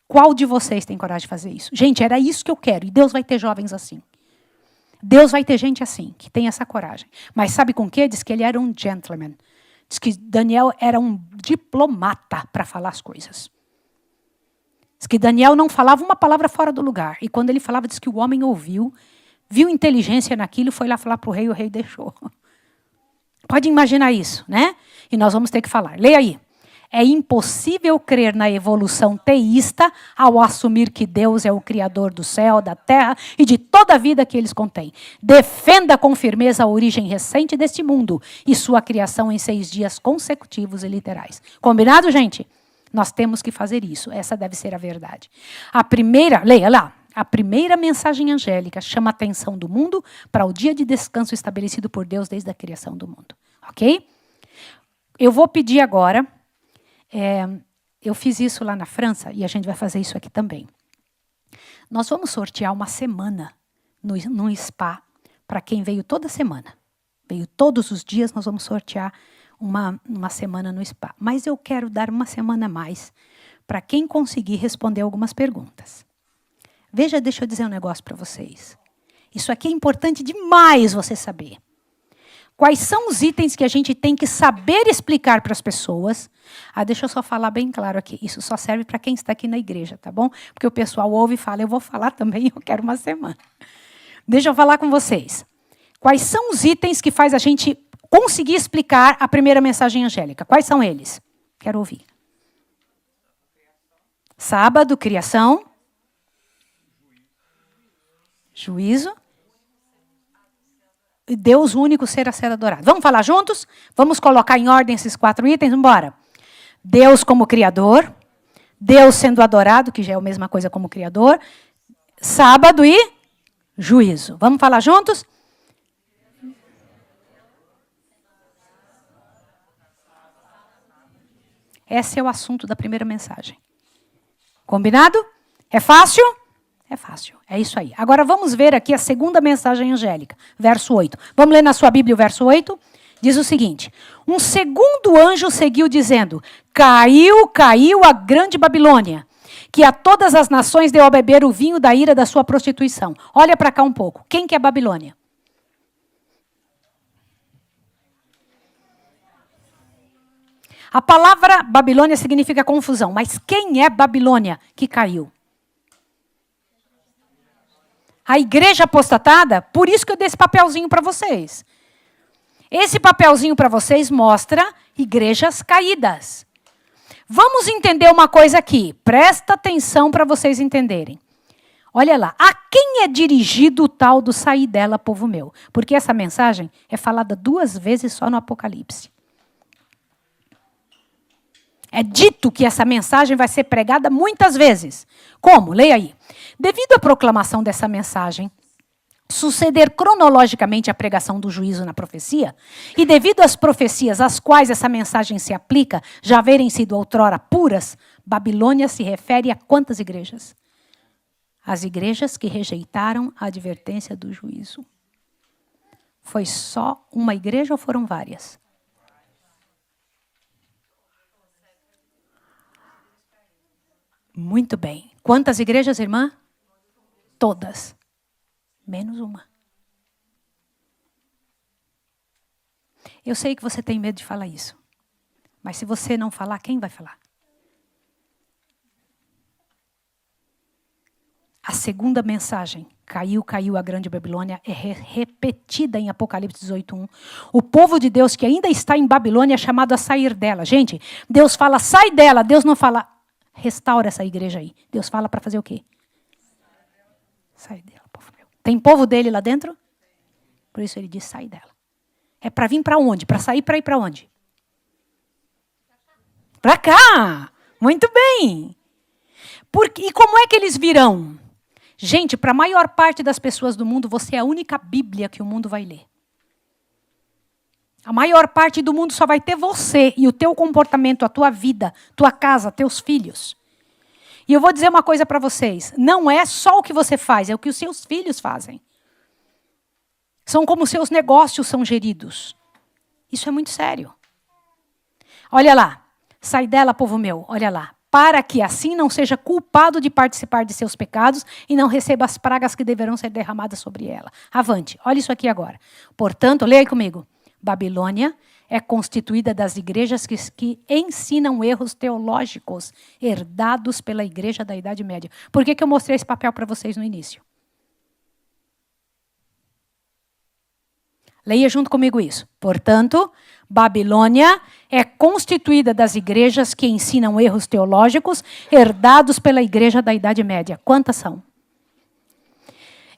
Qual de vocês tem coragem de fazer isso? Gente, era isso que eu quero. E Deus vai ter jovens assim. Deus vai ter gente assim, que tem essa coragem. Mas sabe com o quê? Diz que ele era um gentleman. Diz que Daniel era um diplomata para falar as coisas. Diz que Daniel não falava uma palavra fora do lugar. E quando ele falava, diz que o homem ouviu, viu inteligência naquilo, foi lá falar para o rei deixou. Pode imaginar isso, né? E nós vamos ter que falar. Leia aí. É impossível crer na evolução teísta ao assumir que Deus é o criador do céu, da terra e de toda a vida que eles contêm. Defenda com firmeza a origem recente deste mundo e sua criação em 6 dias consecutivos e literais. Combinado, gente? Nós temos que fazer isso. Essa deve ser a verdade. Leia lá. A primeira mensagem angélica chama a atenção do mundo para o dia de descanso estabelecido por Deus desde a criação do mundo. Ok? Eu vou pedir agora... eu fiz isso lá na França e a gente vai fazer isso aqui também. Nós vamos sortear uma semana num spa para quem veio toda semana. Veio todos os dias, nós vamos sortear uma semana no spa. Mas eu quero dar uma semana a mais para quem conseguir responder algumas perguntas. Veja, deixa eu dizer um negócio para vocês. Isso aqui é importante demais você saber. Quais são os itens que a gente tem que saber explicar para as pessoas? Deixa eu só falar bem claro aqui. Isso só serve para quem está aqui na igreja, tá bom? Porque o pessoal ouve e fala, eu vou falar também, eu quero uma semana. Deixa eu falar com vocês. Quais são os itens que faz a gente conseguir explicar a primeira mensagem angélica? Quais são eles? Quero ouvir. Sábado, criação. Juízo. Deus único ser a ser adorado. Vamos falar juntos? Vamos colocar em ordem esses 4 itens? Vamos embora. Deus como Criador. Deus sendo adorado, que já é a mesma coisa como Criador. Sábado e juízo. Vamos falar juntos? Esse é o assunto da primeira mensagem. Combinado? É fácil? É fácil, é isso aí. Agora vamos ver aqui a segunda mensagem angélica, verso 8. Vamos ler na sua Bíblia o verso 8? Diz o seguinte, um segundo anjo seguiu dizendo, caiu a grande Babilônia, que a todas as nações deu a beber o vinho da ira da sua prostituição. Olha para cá um pouco, quem que é Babilônia? A palavra Babilônia significa confusão, mas quem é Babilônia que caiu? A igreja apostatada, por isso que eu dei esse papelzinho para vocês. Esse papelzinho para vocês mostra igrejas caídas. Vamos entender uma coisa aqui. Presta atenção para vocês entenderem. Olha lá. A quem é dirigido o tal do sair dela, povo meu? Porque essa mensagem é falada 2 vezes só no Apocalipse. É dito que essa mensagem vai ser pregada muitas vezes. Como? Leia aí. Devido à proclamação dessa mensagem, suceder cronologicamente a pregação do juízo na profecia, e devido às profecias às quais essa mensagem se aplica, já haverem sido outrora puras, Babilônia se refere a quantas igrejas? As igrejas que rejeitaram a advertência do juízo. Foi só uma igreja ou foram várias? Muito bem. Quantas igrejas, irmã? Todas. Menos uma. Eu sei que você tem medo de falar isso. Mas se você não falar, quem vai falar? A segunda mensagem, caiu a grande Babilônia, é repetida em Apocalipse 18:1. O povo de Deus que ainda está em Babilônia é chamado a sair dela. Gente, Deus fala, sai dela. Deus não fala, restaura essa igreja aí. Deus fala para fazer o quê? Sai dela, povo meu. Tem povo dele lá dentro? Por isso ele diz, sai dela. É para vir para onde? Para sair para ir para onde? Para cá. Muito bem. E como é que eles virão? Gente, para a maior parte das pessoas do mundo, você é a única Bíblia que o mundo vai ler. A maior parte do mundo só vai ter você e o teu comportamento, a tua vida, tua casa, teus filhos. E eu vou dizer uma coisa para vocês. Não é só o que você faz, é o que os seus filhos fazem. São como os seus negócios são geridos. Isso é muito sério. Olha lá. Sai dela, povo meu. Olha lá. Para que assim não seja culpado de participar de seus pecados e não receba as pragas que deverão ser derramadas sobre ela. Avante. Olha isso aqui agora. Portanto, leia aí comigo. Babilônia é constituída das igrejas que ensinam erros teológicos herdados pela igreja da Idade Média. Por que eu mostrei esse papel para vocês no início? Leia junto comigo isso. Portanto, Babilônia é constituída das igrejas que ensinam erros teológicos herdados pela igreja da Idade Média. Quantas são?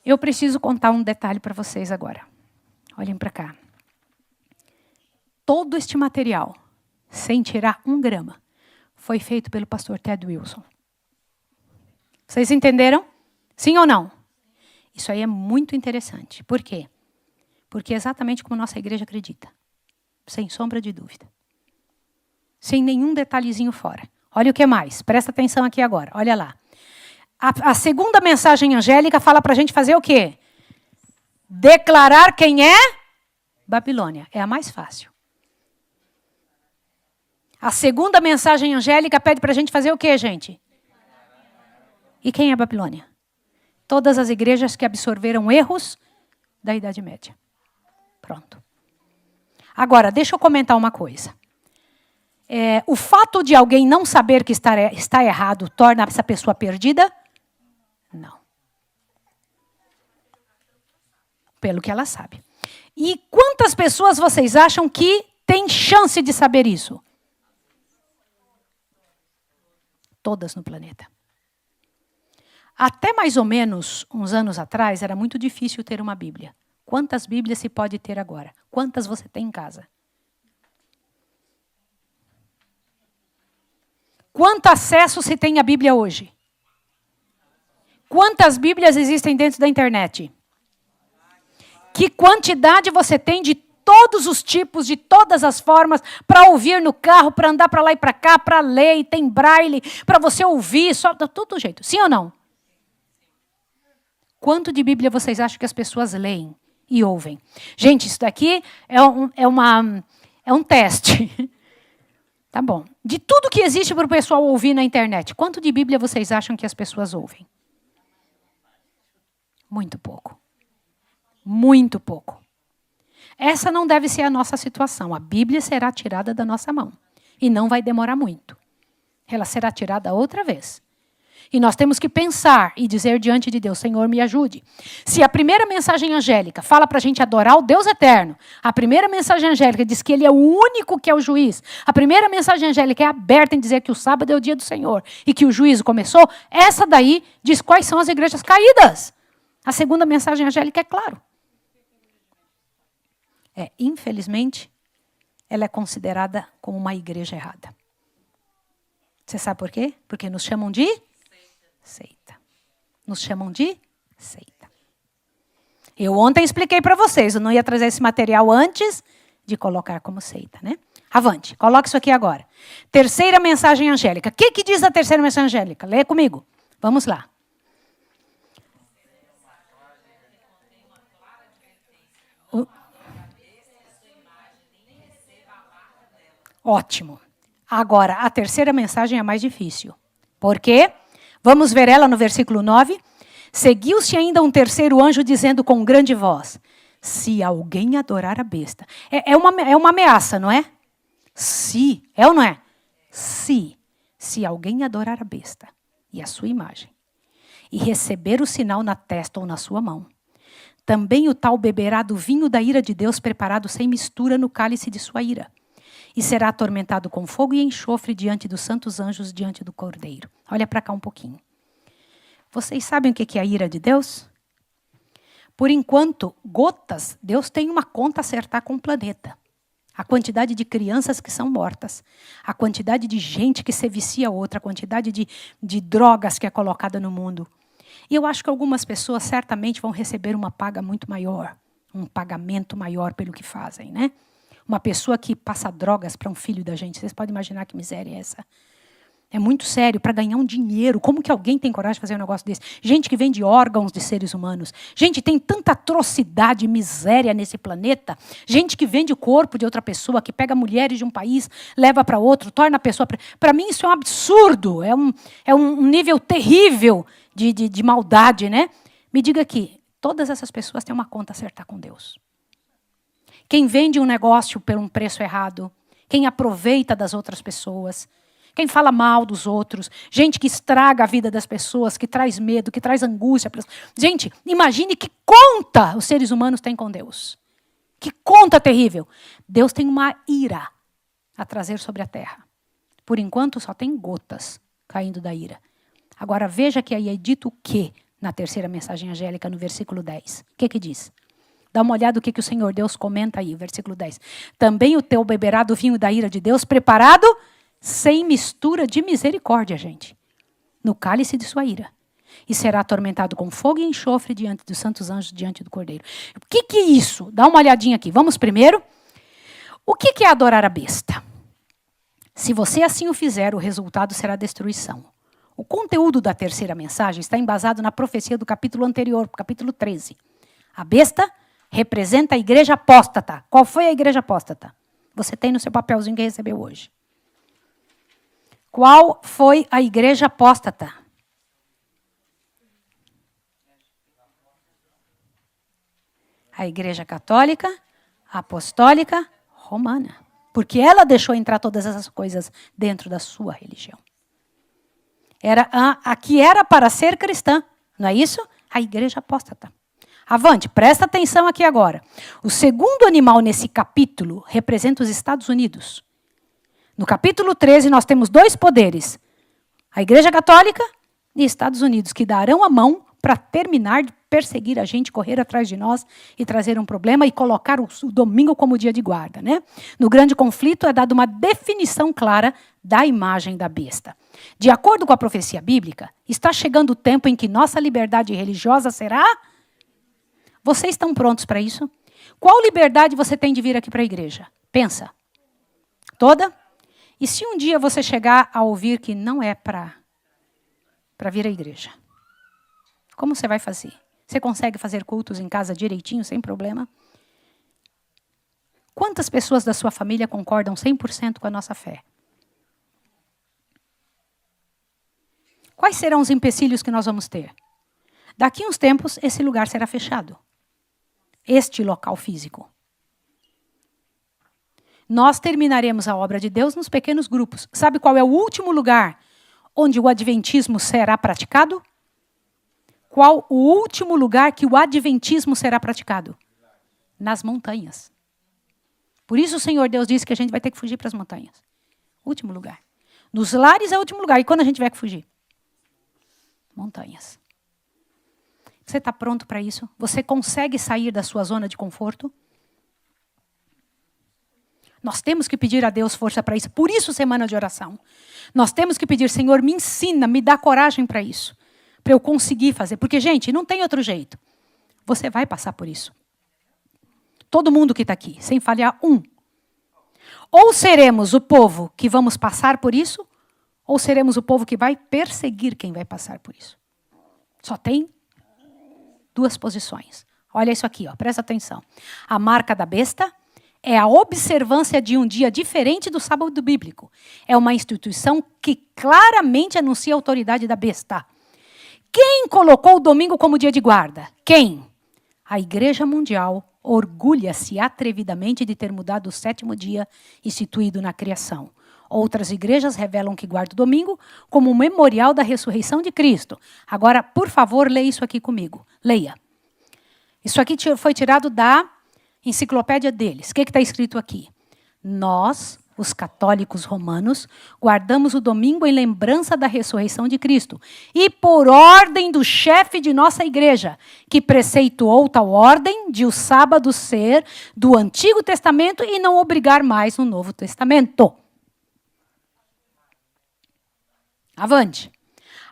Eu preciso contar um detalhe para vocês agora. Olhem para cá. Todo este material, sem tirar 1 grama, foi feito pelo pastor Ted Wilson. Vocês entenderam? Sim ou não? Isso aí é muito interessante. Por quê? Porque é exatamente como nossa igreja acredita. Sem sombra de dúvida. Sem nenhum detalhezinho fora. Olha o que mais. Presta atenção aqui agora. Olha lá. A segunda mensagem angélica fala para a gente fazer o quê? Declarar quem é Babilônia. É a mais fácil. A segunda mensagem angélica pede para a gente fazer o quê, gente? E quem é Babilônia? Todas as igrejas que absorveram erros da Idade Média. Pronto. Agora, deixa eu comentar uma coisa. O fato de alguém não saber que está errado torna essa pessoa perdida? Não. Pelo que ela sabe. E quantas pessoas vocês acham que têm chance de saber isso? Todas no planeta. Até mais ou menos uns anos atrás, era muito difícil ter uma Bíblia. Quantas Bíblias se pode ter agora? Quantas você tem em casa? Quanto acesso se tem à Bíblia hoje? Quantas Bíblias existem dentro da internet? Que quantidade você tem de todos os tipos, de todas as formas, para ouvir no carro, para andar para lá e para cá, para ler, e tem braille, para você ouvir, só de todo jeito. Sim ou não? Quanto de Bíblia vocês acham que as pessoas leem e ouvem? Gente, isso daqui é um teste. Tá bom. De tudo que existe para o pessoal ouvir na internet, quanto de Bíblia vocês acham que as pessoas ouvem? Muito pouco. Muito pouco. Essa não deve ser a nossa situação. A Bíblia será tirada da nossa mão. E não vai demorar muito. Ela será tirada outra vez. E nós temos que pensar e dizer diante de Deus, Senhor, me ajude. Se a primeira mensagem angélica fala para a gente adorar o Deus eterno, a primeira mensagem angélica diz que Ele é o único que é o juiz, a primeira mensagem angélica é aberta em dizer que o sábado é o dia do Senhor e que o juízo começou, essa daí diz quais são as igrejas caídas. A segunda mensagem angélica é claro. Infelizmente, ela é considerada como uma igreja errada. Você sabe por quê? Porque nos chamam de seita. Nos chamam de seita. Eu ontem expliquei para vocês, eu não ia trazer esse material antes de colocar como seita, né? Avante, coloque isso aqui agora. Terceira mensagem angélica. O que diz a terceira mensagem angélica? Leia comigo. Vamos lá. Ótimo. Agora, a terceira mensagem é a mais difícil. Por quê? Vamos ver ela no versículo 9. Seguiu-se ainda um terceiro anjo dizendo com grande voz, se alguém adorar a besta. É uma ameaça, não é? Se, é ou não é? Se alguém adorar a besta e a sua imagem, e receber o sinal na testa ou na sua mão, também o tal beberá do vinho da ira de Deus preparado sem mistura no cálice de sua ira. E será atormentado com fogo e enxofre diante dos santos anjos, diante do Cordeiro. Olha para cá um pouquinho. Vocês sabem o que é a ira de Deus? Por enquanto, gotas, Deus tem uma conta a acertar com o planeta. A quantidade de crianças que são mortas, a quantidade de gente que se vicia a outra, a quantidade de drogas que é colocada no mundo. E eu acho que algumas pessoas certamente vão receber uma paga muito maior, um pagamento maior pelo que fazem, né? uma pessoa que passa drogas para um filho da gente. Vocês podem imaginar que miséria é essa? É muito sério, para ganhar um dinheiro. Como que alguém tem coragem de fazer um negócio desse? Gente que vende órgãos de seres humanos. Gente, tem tanta atrocidade e miséria nesse planeta. Gente que vende o corpo de outra pessoa, que pega mulheres de um país, leva para outro, torna a pessoa... Para mim isso é um absurdo. É um nível terrível de maldade, né? Me diga aqui, todas essas pessoas têm uma conta a acertar com Deus. Quem vende um negócio por um preço errado, quem aproveita das outras pessoas, quem fala mal dos outros, gente que estraga a vida das pessoas, que traz medo, que traz angústia. Gente, imagine que conta os seres humanos têm com Deus. Que conta terrível. Deus tem uma ira a trazer sobre a terra. Por enquanto, só tem gotas caindo da ira. Agora, veja que aí é dito o quê na terceira mensagem angélica, no versículo 10. O que diz? Dá uma olhada o que o Senhor Deus comenta aí, versículo 10. Também o teu beberá do vinho da ira de Deus, preparado sem mistura de misericórdia, gente, no cálice de sua ira. E será atormentado com fogo e enxofre diante dos santos anjos, diante do Cordeiro. O que é isso? Dá uma olhadinha aqui. Vamos primeiro. O que é adorar a besta? Se você assim o fizer, o resultado será destruição. O conteúdo da terceira mensagem está embasado na profecia do capítulo anterior, capítulo 13. A besta representa a igreja apóstata. Qual foi a igreja apóstata? Você tem no seu papelzinho que recebeu hoje. Qual foi a igreja apóstata? A igreja católica, apostólica, romana. Porque ela deixou entrar todas essas coisas dentro da sua religião. Era a que era para ser cristã, não é isso? A igreja apóstata. Avante, presta atenção aqui agora. O segundo animal nesse capítulo representa os Estados Unidos. No capítulo 13, nós temos dois poderes. A Igreja Católica e Estados Unidos, que darão a mão para terminar de perseguir a gente, correr atrás de nós e trazer um problema e colocar o domingo como dia de guarda, né? No grande conflito é dada uma definição clara da imagem da besta. De acordo com a profecia bíblica, está chegando o tempo em que nossa liberdade religiosa será... Vocês estão prontos para isso? Qual liberdade você tem de vir aqui para a igreja? Pensa. Toda? E se um dia você chegar a ouvir que não é para vir à igreja? Como você vai fazer? Você consegue fazer cultos em casa direitinho, sem problema? Quantas pessoas da sua família concordam 100% com a nossa fé? Quais serão os empecilhos que nós vamos ter? Daqui a uns tempos, esse lugar será fechado. Este local físico. Nós terminaremos a obra de Deus nos pequenos grupos. Sabe qual é o último lugar onde o adventismo será praticado? Qual o último lugar que o adventismo será praticado? Nas montanhas. Por isso o Senhor Deus disse que a gente vai ter que fugir para as montanhas. Último lugar. Nos lares é o último lugar. E quando a gente tiver que fugir? Montanhas. Você está pronto para isso? Você consegue sair da sua zona de conforto? Nós temos que pedir a Deus força para isso. Por isso, semana de oração. Nós temos que pedir, Senhor, me ensina, me dá coragem para isso. Para eu conseguir fazer. Porque, gente, não tem outro jeito. Você vai passar por isso. Todo mundo que está aqui, sem falhar um. Ou seremos o povo que vamos passar por isso, ou seremos o povo que vai perseguir quem vai passar por isso. Só tem duas posições. Olha isso aqui, ó, presta atenção. A marca da besta é a observância de um dia diferente do sábado bíblico. É uma instituição que claramente anuncia a autoridade da besta. Quem colocou o domingo como dia de guarda? Quem? A Igreja Mundial orgulha-se atrevidamente de ter mudado o sétimo dia instituído na criação. Outras igrejas revelam que guarda o domingo como um memorial da ressurreição de Cristo. Agora, por favor, leia isso aqui comigo. Leia. Isso aqui foi tirado da enciclopédia deles. O que está escrito aqui? Nós, os católicos romanos, guardamos o domingo em lembrança da ressurreição de Cristo. E por ordem do chefe de nossa igreja, que preceituou tal ordem de o sábado ser do Antigo Testamento e não obrigar mais no Novo Testamento. Avante.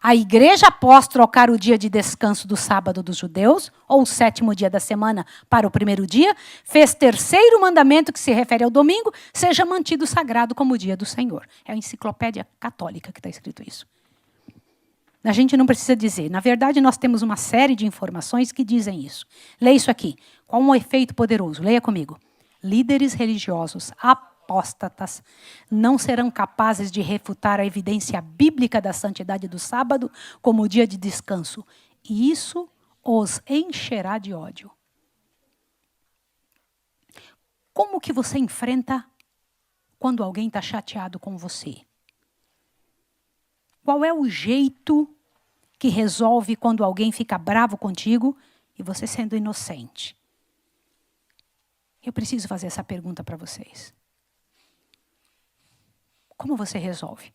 A igreja, após trocar o dia de descanso do sábado dos judeus, ou o 7º dia da semana para o 1º dia, fez 3º mandamento que se refere ao domingo, seja mantido sagrado como o dia do Senhor. É a enciclopédia católica que está escrito isso. A gente não precisa dizer. Na verdade, nós temos uma série de informações que dizem isso. Leia isso aqui. Qual um efeito poderoso? Leia comigo. Líderes religiosos apóstatas não serão capazes de refutar a evidência bíblica da santidade do sábado como o dia de descanso. E isso os encherá de ódio. Como que você enfrenta quando alguém está chateado com você? Qual é o jeito que resolve quando alguém fica bravo contigo e você sendo inocente? Eu preciso fazer essa pergunta para vocês. Como você resolve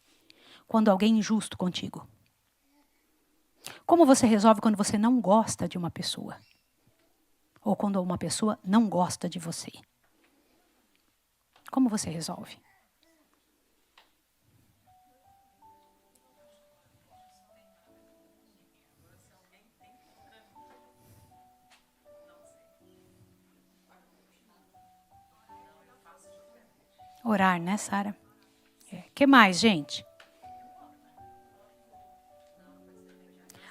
quando alguém é injusto contigo? Como você resolve quando você não gosta de uma pessoa? Ou quando uma pessoa não gosta de você? Como você resolve? Orar, né, Sara? Que mais, gente?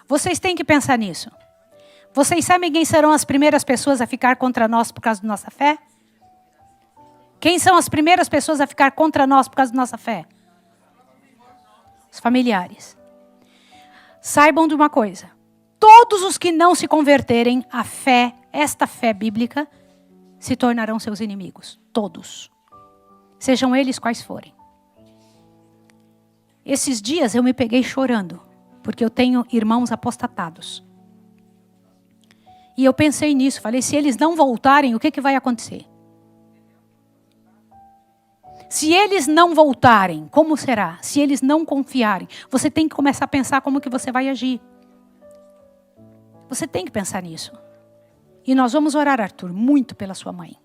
Vocês têm que pensar nisso. Vocês sabem quem serão as primeiras pessoas a ficar contra nós por causa da nossa fé? Quem são as primeiras pessoas a ficar contra nós por causa da nossa fé? Os familiares. Saibam de uma coisa. Todos os que não se converterem à fé, esta fé bíblica, se tornarão seus inimigos. Todos. Sejam eles quais forem. Esses dias eu me peguei chorando, porque eu tenho irmãos apostatados. E eu pensei nisso, falei, se eles não voltarem, o que vai acontecer? Se eles não voltarem, como será? Se eles não confiarem, você tem que começar a pensar como que você vai agir. Você tem que pensar nisso. E nós vamos orar, Arthur, muito pela sua mãe.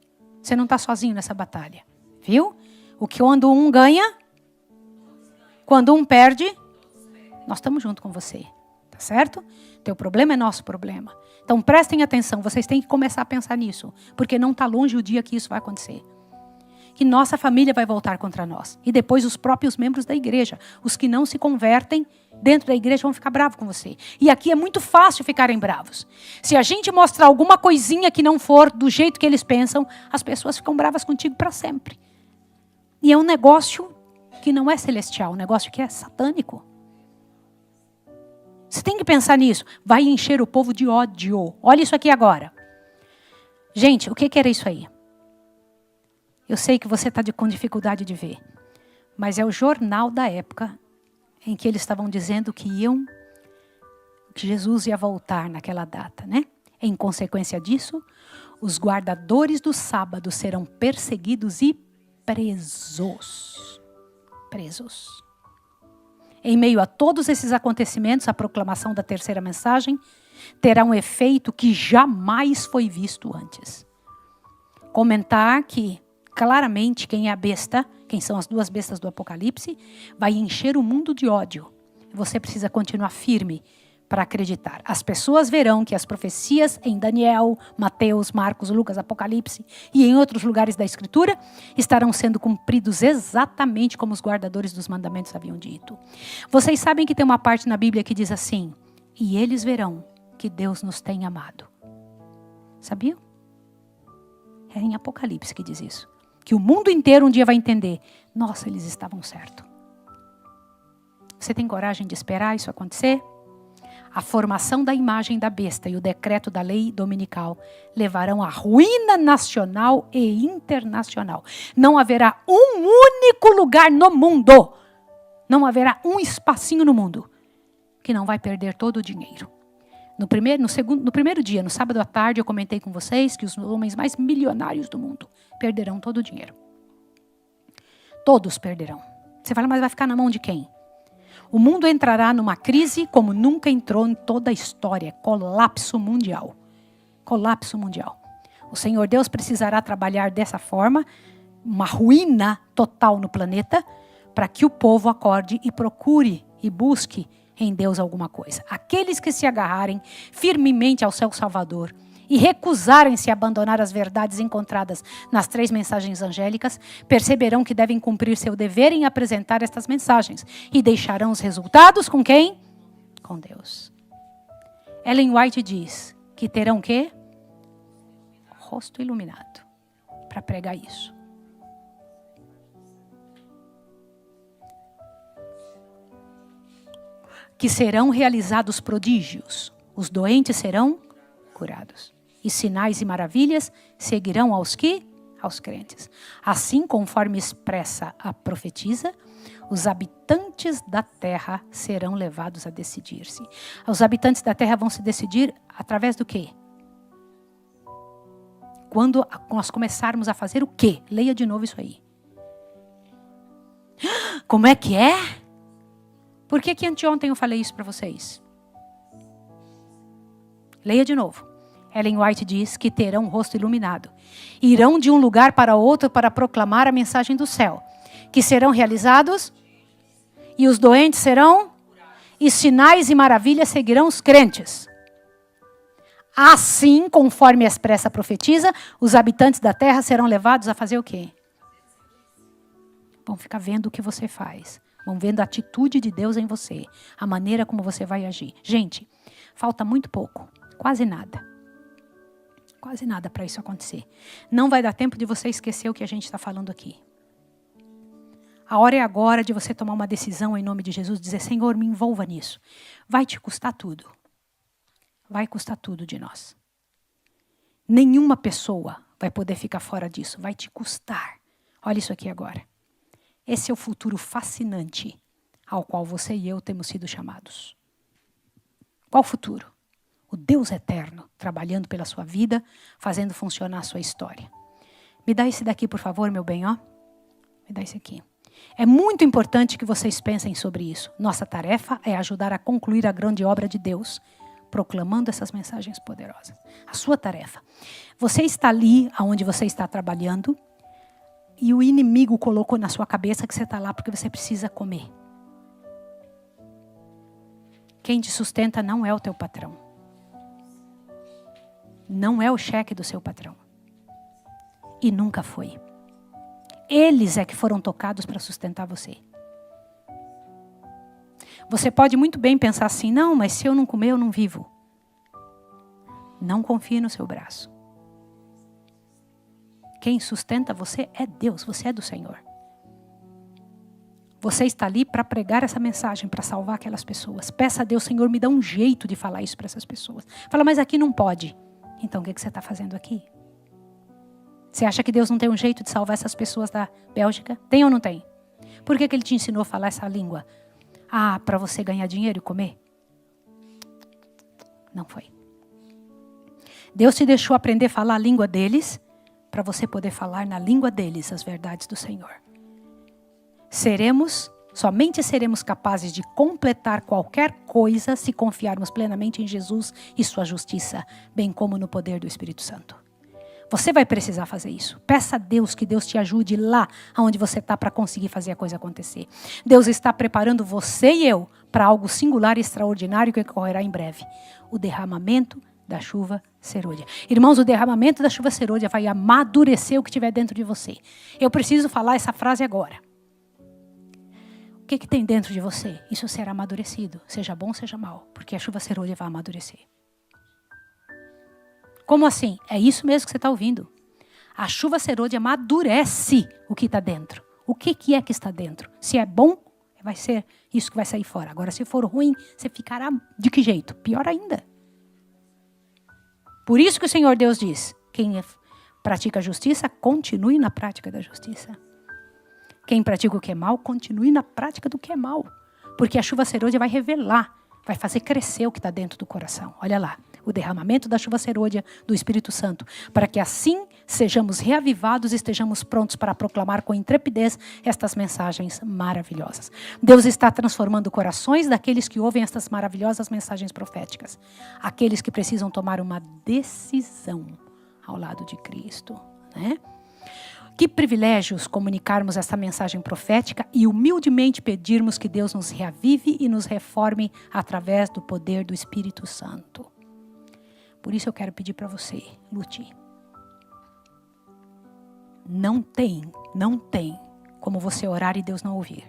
Você não está sozinho nessa batalha, viu? O que quando um ganha, quando um perde, nós estamos junto com você, tá certo? Teu problema é nosso problema. Então prestem atenção, vocês têm que começar a pensar nisso, porque não está longe o dia que isso vai acontecer. Que nossa família vai voltar contra nós. E depois os próprios membros da igreja, os que não se convertem dentro da igreja vão ficar bravos com você. E aqui é muito fácil ficarem bravos. Se a gente mostrar alguma coisinha que não for do jeito que eles pensam, as pessoas ficam bravas contigo para sempre. E é um negócio que não é celestial, um negócio que é satânico. Você tem que pensar nisso. Vai encher o povo de ódio. Olha isso aqui agora. Gente, o que era isso aí? Eu sei que você está com dificuldade de ver. Mas é o jornal da época em que eles estavam dizendo que Jesus ia voltar naquela data, né? Em consequência disso, os guardadores do sábado serão perseguidos e presos. Em meio a todos esses acontecimentos, a proclamação da terceira mensagem terá um efeito que jamais foi visto antes. Comentar que, claramente, quem é a besta, quem são as duas bestas do Apocalipse, vai encher o mundo de ódio. Você precisa continuar firme para acreditar. As pessoas verão que as profecias em Daniel, Mateus, Marcos, Lucas, Apocalipse e em outros lugares da Escritura estarão sendo cumpridos exatamente como os guardadores dos mandamentos haviam dito. Vocês sabem que tem uma parte na Bíblia que diz assim, e eles verão que Deus nos tem amado. Sabiam? É em Apocalipse que diz isso. Que o mundo inteiro um dia vai entender, nossa, eles estavam certos. Você tem coragem de esperar isso acontecer? A formação da imagem da besta e o decreto da lei dominical levarão à ruína nacional e internacional. Não haverá um único lugar no mundo, não haverá um espacinho no mundo que não vai perder todo o dinheiro. No primeiro dia, no sábado à tarde, eu comentei com vocês que os homens mais milionários do mundo perderão todo o dinheiro. Todos perderão. Você fala, mas vai ficar na mão de quem? O mundo entrará numa crise como nunca entrou em toda a história. Colapso mundial. Colapso mundial. O Senhor Deus precisará trabalhar dessa forma, uma ruína total no planeta, para que o povo acorde e procure e busque em Deus alguma coisa. Aqueles que se agarrarem firmemente ao seu Salvador e recusarem-se a abandonar as verdades encontradas nas 3 mensagens angélicas, perceberão que devem cumprir seu dever em apresentar estas mensagens e deixarão os resultados com quem? Com Deus. Ellen White diz que terão o quê? Rosto iluminado para pregar isso. Que serão realizados prodígios, os doentes serão curados. E sinais e maravilhas seguirão aos que? Aos crentes. Assim, conforme expressa a profetisa, os habitantes da terra serão levados a decidir-se. Os habitantes da terra vão se decidir através do quê? Quando nós começarmos a fazer o quê? Leia de novo isso aí. Como é que é? Por que anteontem eu falei isso para vocês? Leia de novo. Ellen White diz que terão o rosto iluminado. Irão de um lugar para outro para proclamar a mensagem do céu. Que serão realizados. E os doentes serão. E sinais e maravilhas seguirão os crentes. Assim, conforme expressa a profetisa, os habitantes da terra serão levados a fazer o quê? Vão ficar vendo o que você faz. Vão vendo a atitude de Deus em você. A maneira como você vai agir. Gente, falta muito pouco. Quase nada. Quase nada para isso acontecer. Não vai dar tempo de você esquecer o que a gente está falando aqui. A hora é agora de você tomar uma decisão em nome de Jesus. Dizer, Senhor, me envolva nisso. Vai te custar tudo. Vai custar tudo de nós. Nenhuma pessoa vai poder ficar fora disso. Vai te custar. Olha isso aqui agora. Esse é o futuro fascinante ao qual você e eu temos sido chamados. Qual futuro? O Deus eterno, trabalhando pela sua vida, fazendo funcionar a sua história. Me dá esse daqui, por favor, meu bem, ó. Me dá esse aqui. É muito importante que vocês pensem sobre isso. Nossa tarefa é ajudar a concluir a grande obra de Deus, proclamando essas mensagens poderosas. A sua tarefa. Você está ali, onde você está trabalhando, e o inimigo colocou na sua cabeça que você está lá porque você precisa comer. Quem te sustenta não é o teu patrão. Não é o cheque do seu patrão. E nunca foi. Eles é que foram tocados para sustentar você. Você pode muito bem pensar assim, não, mas se eu não comer, eu não vivo. Não confie no seu braço. Quem sustenta você é Deus, você é do Senhor. Você está ali para pregar essa mensagem, para salvar aquelas pessoas. Peça a Deus, Senhor, me dá um jeito de falar isso para essas pessoas. Fala, mas aqui não pode. Então, o que você está fazendo aqui? Você acha que Deus não tem um jeito de salvar essas pessoas da Bélgica? Tem ou não tem? Por que Ele te ensinou a falar essa língua? Ah, para você ganhar dinheiro e comer? Não foi. Deus te deixou aprender a falar a língua deles, para você poder falar na língua deles as verdades do Senhor. Somente seremos capazes de completar qualquer coisa se confiarmos plenamente em Jesus e sua justiça, bem como no poder do Espírito Santo. Você vai precisar fazer isso. Peça a Deus que Deus te ajude lá onde você está para conseguir fazer a coisa acontecer. Deus está preparando você e eu para algo singular e extraordinário que ocorrerá em breve. O derramamento da chuva serôdia. Irmãos, o derramamento da chuva serôdia vai amadurecer o que tiver dentro de você. Eu preciso falar essa frase agora. O que tem dentro de você? Isso será amadurecido. Seja bom, seja mal. Porque a chuva serôdia vai amadurecer. Como assim? É isso mesmo que você está ouvindo. A chuva serôdia amadurece o que está dentro. O que é que está dentro? Se é bom, vai ser isso que vai sair fora. Agora, se for ruim, você ficará de que jeito? Pior ainda. Por isso que o Senhor Deus diz, quem pratica a justiça, continue na prática da justiça. Quem pratica o que é mal, continue na prática do que é mal. Porque a chuva serôdia vai revelar, vai fazer crescer o que está dentro do coração. Olha lá, o derramamento da chuva serôdia do Espírito Santo. Para que assim sejamos reavivados e estejamos prontos para proclamar com intrepidez estas mensagens maravilhosas. Deus está transformando corações daqueles que ouvem estas maravilhosas mensagens proféticas. Aqueles que precisam tomar uma decisão ao lado de Cristo, né? Que privilégios comunicarmos essa mensagem profética e humildemente pedirmos que Deus nos reavive e nos reforme através do poder do Espírito Santo. Por isso eu quero pedir para você, lute. Não tem como você orar e Deus não ouvir.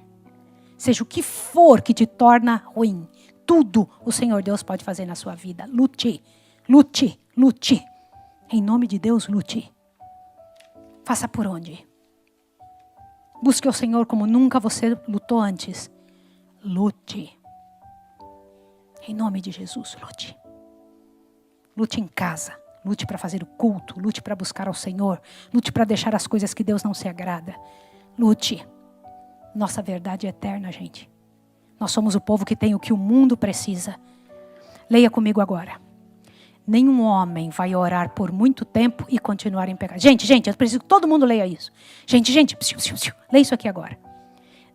Seja o que for que te torna ruim, tudo o Senhor Deus pode fazer na sua vida. Lute, lute, lute. Em nome de Deus, lute. Faça por onde? Busque o Senhor como nunca você lutou antes. Lute. Em nome de Jesus, lute. Lute em casa. Lute para fazer o culto. Lute para buscar ao Senhor. Lute para deixar as coisas que Deus não se agrada. Lute. Nossa verdade é eterna, gente. Nós somos o povo que tem o que o mundo precisa. Leia comigo agora. Nenhum homem vai orar por muito tempo e continuar em pecado. Gente, eu preciso que todo mundo leia isso. Gente, leia isso aqui agora.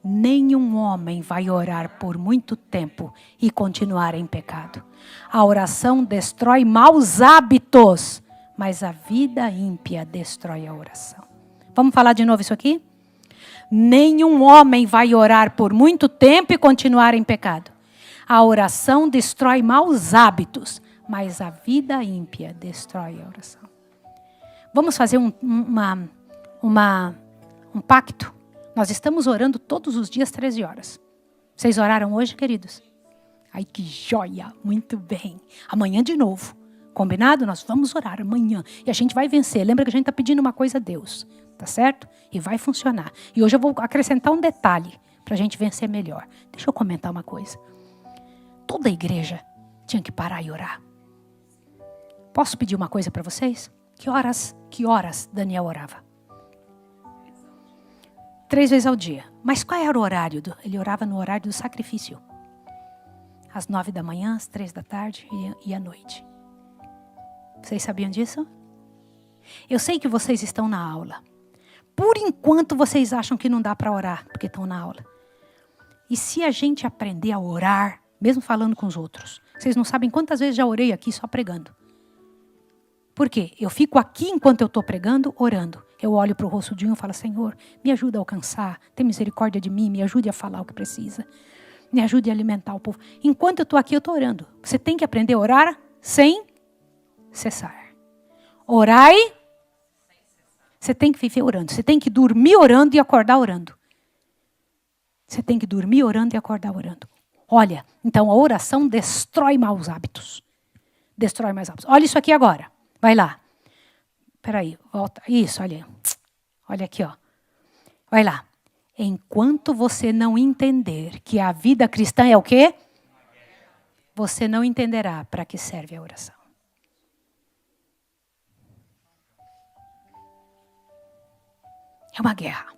Nenhum homem vai orar por muito tempo e continuar em pecado. A oração destrói maus hábitos, mas a vida ímpia destrói a oração. Vamos falar de novo isso aqui? Nenhum homem vai orar por muito tempo e continuar em pecado. A oração destrói maus hábitos, mas a vida ímpia destrói a oração. Vamos fazer um pacto? Nós estamos orando todos os dias 13 horas. Vocês oraram hoje, queridos? Ai, que joia! Muito bem. Amanhã de novo. Combinado? Nós vamos orar amanhã. E a gente vai vencer. Lembra que a gente está pedindo uma coisa a Deus. Tá certo? E vai funcionar. E hoje eu vou acrescentar um detalhe para a gente vencer melhor. Deixa eu comentar uma coisa. Toda a igreja tinha que parar e orar. Posso pedir uma coisa para vocês? Que horas Daniel orava? 3 vezes ao dia. Mas qual era o horário? Ele orava no horário do sacrifício. Às 9 da manhã, às 3 da tarde e à noite. Vocês sabiam disso? Eu sei que vocês estão na aula. Por enquanto vocês acham que não dá para orar, porque estão na aula. E se a gente aprender a orar, mesmo falando com os outros? Vocês não sabem quantas vezes já orei aqui só pregando. Por quê? Eu fico aqui enquanto eu estou pregando, orando. Eu olho para o rosto de um e falo, Senhor, me ajuda a alcançar, tem misericórdia de mim, me ajude a falar o que precisa. Me ajude a alimentar o povo. Enquanto eu estou aqui, eu estou orando. Você tem que aprender a orar sem cessar. Orai. Você tem que viver orando. Você tem que dormir orando e acordar orando. Você tem que dormir orando e acordar orando. Olha, então a oração destrói maus hábitos. Destrói maus hábitos. Olha isso aqui agora. Vai lá. Peraí, volta. Isso, olha. Olha aqui, ó. Vai lá. Enquanto você não entender que a vida cristã é o quê? Você não entenderá para que serve a oração. É uma guerra.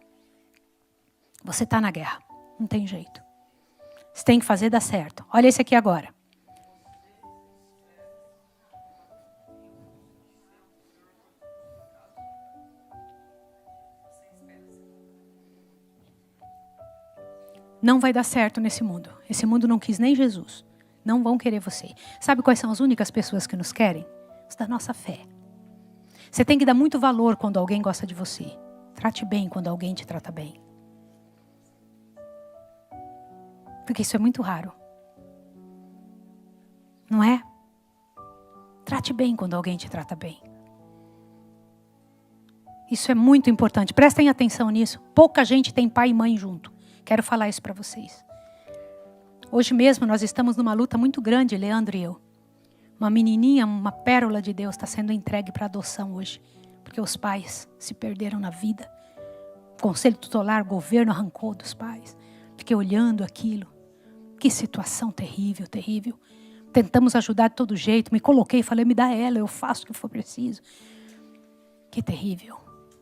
Você está na guerra. Não tem jeito. Você tem que fazer dar certo. Olha esse aqui agora. Não vai dar certo nesse mundo. Esse mundo não quis nem Jesus. Não vão querer você. Sabe quais são as únicas pessoas que nos querem? Os da nossa fé. Você tem que dar muito valor quando alguém gosta de você. Trate bem quando alguém te trata bem. Porque isso é muito raro. Não é? Trate bem quando alguém te trata bem. Isso é muito importante. Prestem atenção nisso. Pouca gente tem pai e mãe junto. Quero falar isso para vocês. Hoje mesmo nós estamos numa luta muito grande, Leandro e eu. Uma menininha, uma pérola de Deus está sendo entregue para adoção hoje. Porque os pais se perderam na vida. O conselho tutelar, o governo arrancou dos pais. Fiquei olhando aquilo. Que situação terrível, terrível. Tentamos ajudar de todo jeito. Me coloquei e falei, me dá ela, eu faço o que for preciso. Que terrível.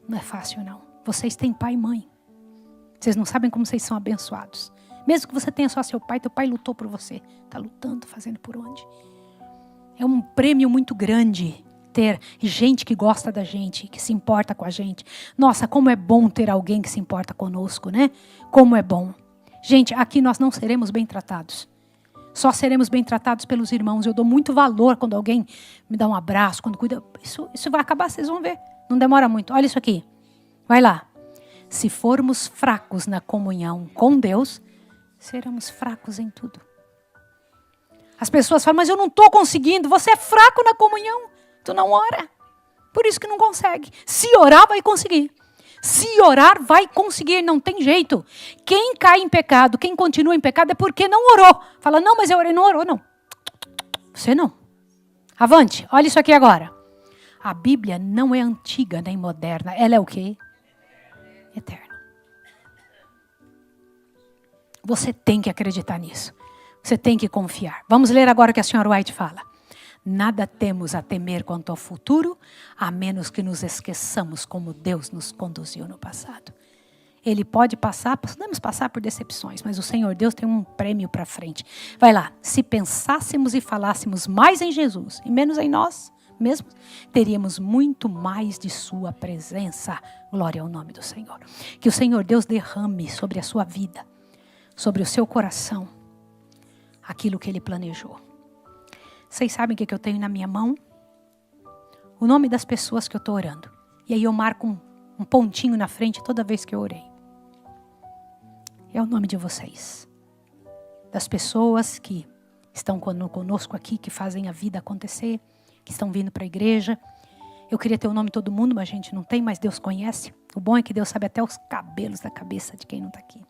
Não é fácil, não. Vocês têm pai e mãe. Vocês não sabem como vocês são abençoados. Mesmo que você tenha só seu pai, teu pai lutou por você. Está lutando, fazendo por onde? É um prêmio muito grande ter gente que gosta da gente, que se importa com a gente. Nossa, como é bom ter alguém que se importa conosco, né? Como é bom. Gente, aqui nós não seremos bem tratados. Só seremos bem tratados pelos irmãos. Eu dou muito valor quando alguém me dá um abraço, quando cuida. Isso vai acabar, vocês vão ver. Não demora muito. Olha isso aqui. Vai lá. Se formos fracos na comunhão com Deus, seremos fracos em tudo. As pessoas falam, mas eu não estou conseguindo. Você é fraco na comunhão. Tu não ora. Por isso que não consegue. Se orar, vai conseguir. Se orar, vai conseguir. Não tem jeito. Quem cai em pecado, quem continua em pecado é porque não orou. Fala, não, mas eu orei. Não orou, não. Você não. Avante. Olha isso aqui agora. A Bíblia não é antiga nem moderna. Ela é o quê? Eterna. Você tem que acreditar nisso. Você tem que confiar. Vamos ler agora o que a senhora White fala. Nada temos a temer quanto ao futuro, a menos que nos esqueçamos como Deus nos conduziu no passado. Ele pode passar, podemos passar por decepções, mas o Senhor Deus tem um prêmio para frente. Vai lá, se pensássemos e falássemos mais em Jesus e menos em nós mesmos, teríamos muito mais de sua presença. Glória ao nome do Senhor. Que o Senhor Deus derrame sobre a sua vida, sobre o seu coração, aquilo que Ele planejou. Vocês sabem o que eu tenho na minha mão? O nome das pessoas que eu estou orando. E aí eu marco um pontinho na frente toda vez que eu orei. É o nome de vocês. Das pessoas que estão conosco aqui, que fazem a vida acontecer, que estão vindo para a igreja. Eu queria ter o nome de todo mundo, mas a gente não tem, mas Deus conhece. O bom é que Deus sabe até os cabelos da cabeça de quem não está aqui.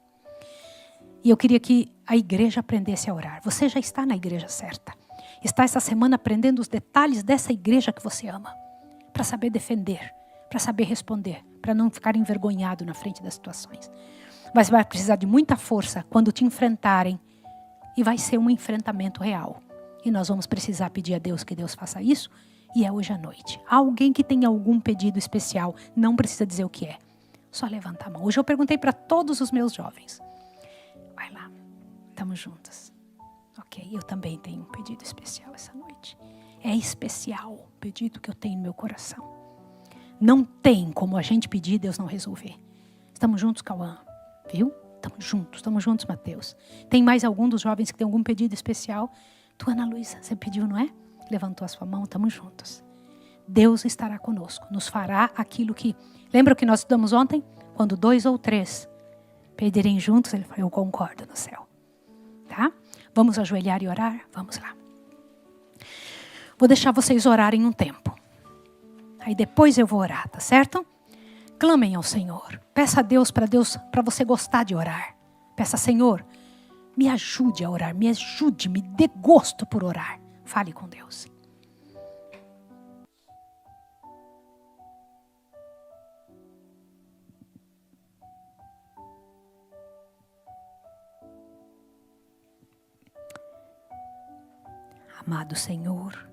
E eu queria que a igreja aprendesse a orar. Você já está na igreja certa. Está essa semana aprendendo os detalhes dessa igreja que você ama. Para saber defender, para saber responder, para não ficar envergonhado na frente das situações. Mas vai precisar de muita força quando te enfrentarem. E vai ser um enfrentamento real. E nós vamos precisar pedir a Deus que Deus faça isso. E é hoje à noite. Alguém que tenha algum pedido especial, não precisa dizer o que é. Só levanta a mão. Hoje eu perguntei para todos os meus jovens. Vai lá, estamos juntos. Ok, eu também tenho um pedido especial essa noite. É especial o pedido que eu tenho no meu coração. Não tem como a gente pedir e Deus não resolver. Estamos juntos, Cauã. Viu? Estamos juntos, Mateus. Tem mais algum dos jovens que tem algum pedido especial? Tu, Ana Luísa, você pediu, não é? Levantou a sua mão, estamos juntos. Deus estará conosco, nos fará aquilo que... Lembra o que nós estudamos ontem? Quando 2 ou 3 pedirem juntos, ele falou, eu concordo no céu. Tá? Vamos ajoelhar e orar? Vamos lá. Vou deixar vocês orarem um tempo. Aí depois eu vou orar, tá certo? Clamem ao Senhor. Peça a Deus, para você gostar de orar. Peça, Senhor, me ajude a orar, me ajude, me dê gosto por orar. Fale com Deus. Amado Senhor,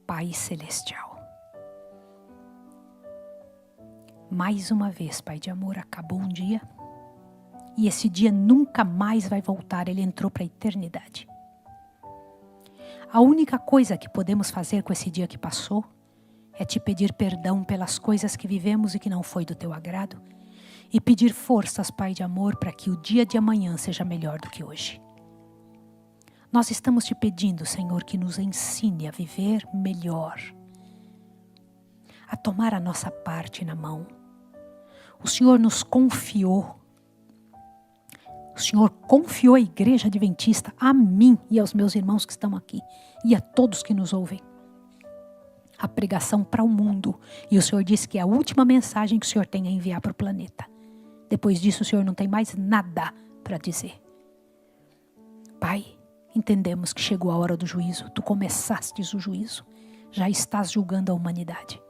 Pai Celestial. Mais uma vez, Pai de amor, acabou um dia. E esse dia nunca mais vai voltar, ele entrou para a eternidade. A única coisa que podemos fazer com esse dia que passou é te pedir perdão pelas coisas que vivemos e que não foi do teu agrado. E pedir forças, Pai de amor, para que o dia de amanhã seja melhor do que hoje. Nós estamos te pedindo, Senhor, que nos ensine a viver melhor. A tomar a nossa parte na mão. O Senhor nos confiou. O Senhor confiou à Igreja Adventista, a mim e aos meus irmãos que estão aqui. E a todos que nos ouvem. A pregação para o mundo. E o Senhor disse que é a última mensagem que o Senhor tem a enviar para o planeta. Depois disso o Senhor não tem mais nada para dizer. Pai, entendemos que chegou a hora do juízo. Tu começastes o juízo. Já estás julgando a humanidade.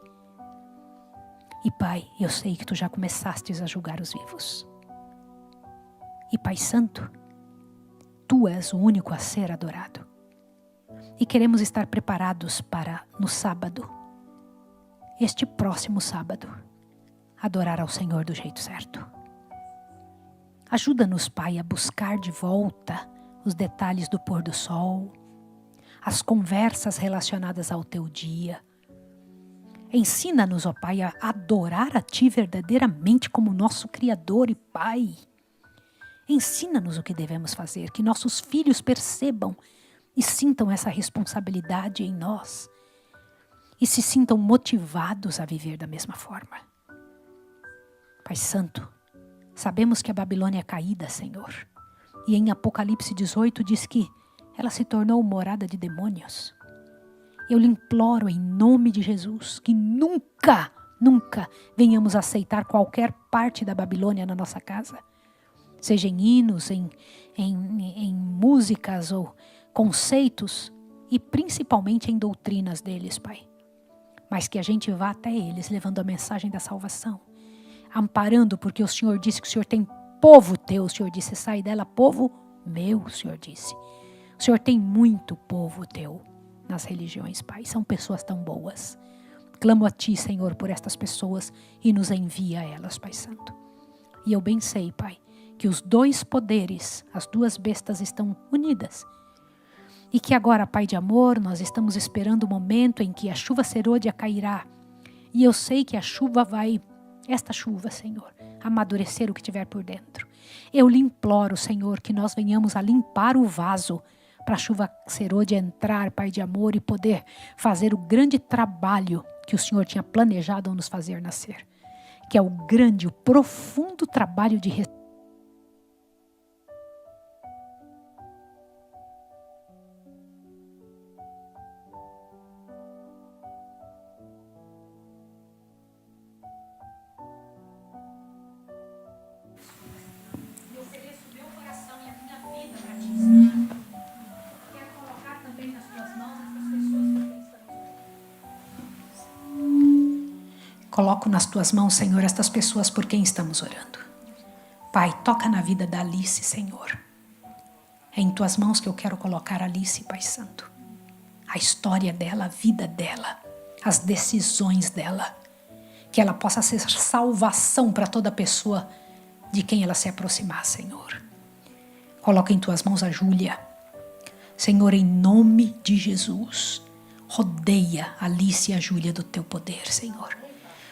E Pai, eu sei que Tu já começastes a julgar os vivos. E Pai Santo, Tu és o único a ser adorado. E queremos estar preparados para, no sábado, este próximo sábado, adorar ao Senhor do jeito certo. Ajuda-nos, Pai, a buscar de volta os detalhes do pôr do sol, as conversas relacionadas ao Teu dia. Ensina-nos, ó Pai, a adorar a Ti verdadeiramente como nosso Criador e Pai. Ensina-nos o que devemos fazer, que nossos filhos percebam e sintam essa responsabilidade em nós. E se sintam motivados a viver da mesma forma. Pai Santo, sabemos que a Babilônia é caída, Senhor. E em Apocalipse 18 diz que ela se tornou morada de demônios. Eu lhe imploro em nome de Jesus que nunca venhamos a aceitar qualquer parte da Babilônia na nossa casa. Seja em hinos, em músicas ou conceitos e principalmente em doutrinas deles, Pai. Mas que a gente vá até eles levando a mensagem da salvação. Amparando, porque o Senhor disse que o Senhor tem povo teu. O Senhor disse, sai dela, povo meu, o Senhor disse. O Senhor tem muito povo teu nas religiões, Pai. São pessoas tão boas. Clamo a Ti, Senhor, por estas pessoas e nos envia a elas, Pai Santo. E eu bem sei, Pai, que os dois poderes, as duas bestas estão unidas. E que agora, Pai de amor, nós estamos esperando o momento em que a chuva serôdia cairá. E eu sei que a chuva vai, esta chuva, Senhor, amadurecer o que tiver por dentro. Eu lhe imploro, Senhor, que nós venhamos a limpar o vaso para a chuva serôdia entrar, Pai de amor, e poder fazer o grande trabalho que o Senhor tinha planejado nos fazer nascer. Que é o grande, o profundo trabalho de Coloco nas Tuas mãos, Senhor, estas pessoas por quem estamos orando. Pai, toca na vida da Alice, Senhor. É em Tuas mãos que eu quero colocar a Alice, Pai Santo. A história dela, a vida dela, as decisões dela. Que ela possa ser salvação para toda pessoa de quem ela se aproximar, Senhor. Coloca em Tuas mãos a Júlia. Senhor, em nome de Jesus, rodeia a Alice e a Júlia do Teu poder, Senhor.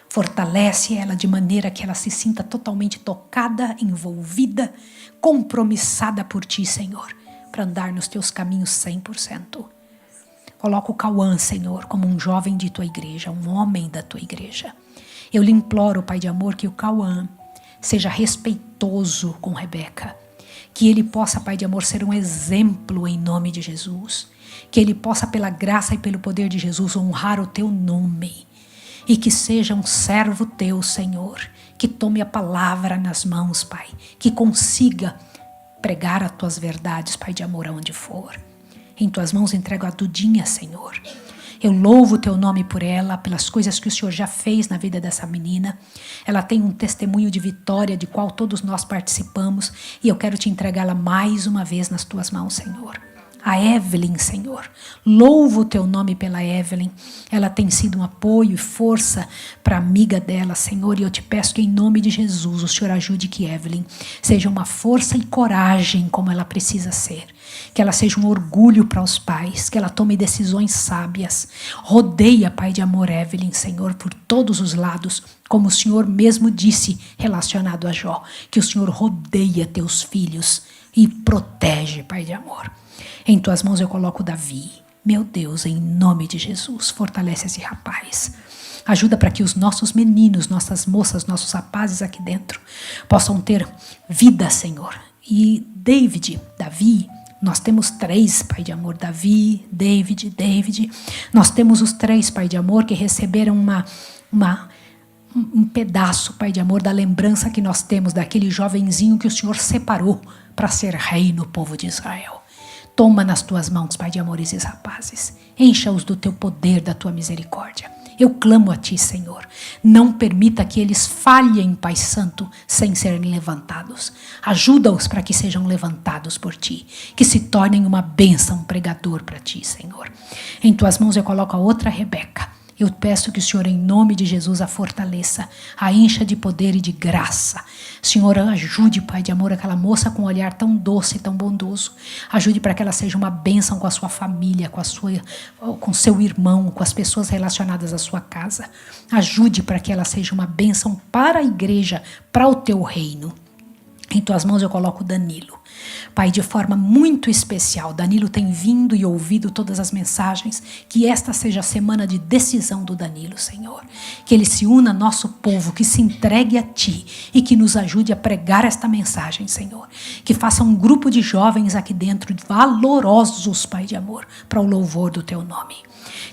Fortalece ela de maneira que ela se sinta totalmente tocada, envolvida, compromissada por Ti, Senhor, para andar nos Teus caminhos 100%. Coloca o Cauã, Senhor, como um jovem de Tua igreja, um homem da Tua igreja. Eu lhe imploro, Pai de amor, que o Cauã seja respeitoso com Rebeca. Que ele possa, Pai de amor, ser um exemplo em nome de Jesus. Que ele possa, pela graça e pelo poder de Jesus, honrar o Teu nome. E que seja um servo Teu, Senhor, que tome a palavra nas mãos, Pai, que consiga pregar as Tuas verdades, Pai de amor, aonde for. Em Tuas mãos entrego a Dudinha, Senhor. Eu louvo o Teu nome por ela, pelas coisas que o Senhor já fez na vida dessa menina. Ela tem um testemunho de vitória, de qual todos nós participamos, e eu quero Te entregá-la mais uma vez nas Tuas mãos, Senhor. A Evelyn, Senhor, louvo o Teu nome pela Evelyn. Ela tem sido um apoio e força para a amiga dela, Senhor, e eu Te peço que em nome de Jesus o Senhor ajude que Evelyn seja uma força e coragem como ela precisa ser. Que ela seja um orgulho para os pais, que ela tome decisões sábias. Rodeia, Pai de amor, Evelyn, Senhor, por todos os lados, como o Senhor mesmo disse relacionado a Jó, que o Senhor rodeia Teus filhos e protege, Pai de amor. Em Tuas mãos eu coloco Davi. Meu Deus, em nome de Jesus, fortalece esse rapaz. Ajuda para que os nossos meninos, nossas moças, nossos rapazes aqui dentro possam ter vida, Senhor. E Davi, nós temos 3, Pai de amor, Davi, David. Nós temos os 3, Pai de amor, que receberam um pedaço, Pai de amor, da lembrança que nós temos daquele jovenzinho que o Senhor separou para ser rei no povo de Israel. Toma nas Tuas mãos, Pai de amor, esses rapazes. Encha-os do Teu poder, da Tua misericórdia. Eu clamo a Ti, Senhor. Não permita que eles falhem, Pai Santo, sem serem levantados. Ajuda-os para que sejam levantados por Ti. Que se tornem uma bênção, um pregador para Ti, Senhor. Em Tuas mãos eu coloco a outra Rebeca. Eu peço que o Senhor, em nome de Jesus, a fortaleça, a encha de poder e de graça. Senhor, ajude, Pai de amor, aquela moça com um olhar tão doce e tão bondoso. Ajude para que ela seja uma bênção com a sua família, com seu irmão, com as pessoas relacionadas à sua casa. Ajude para que ela seja uma bênção para a igreja, para o Teu reino. Em tuas mãos eu coloco o Danilo. Pai, de forma muito especial, Danilo tem vindo e ouvido todas as mensagens. Que esta seja a semana de decisão do Danilo, Senhor. Que ele se una ao nosso povo, que se entregue a Ti e que nos ajude a pregar esta mensagem, Senhor. Que faça um grupo de jovens aqui dentro, valorosos, Pai de amor, para o louvor do Teu nome.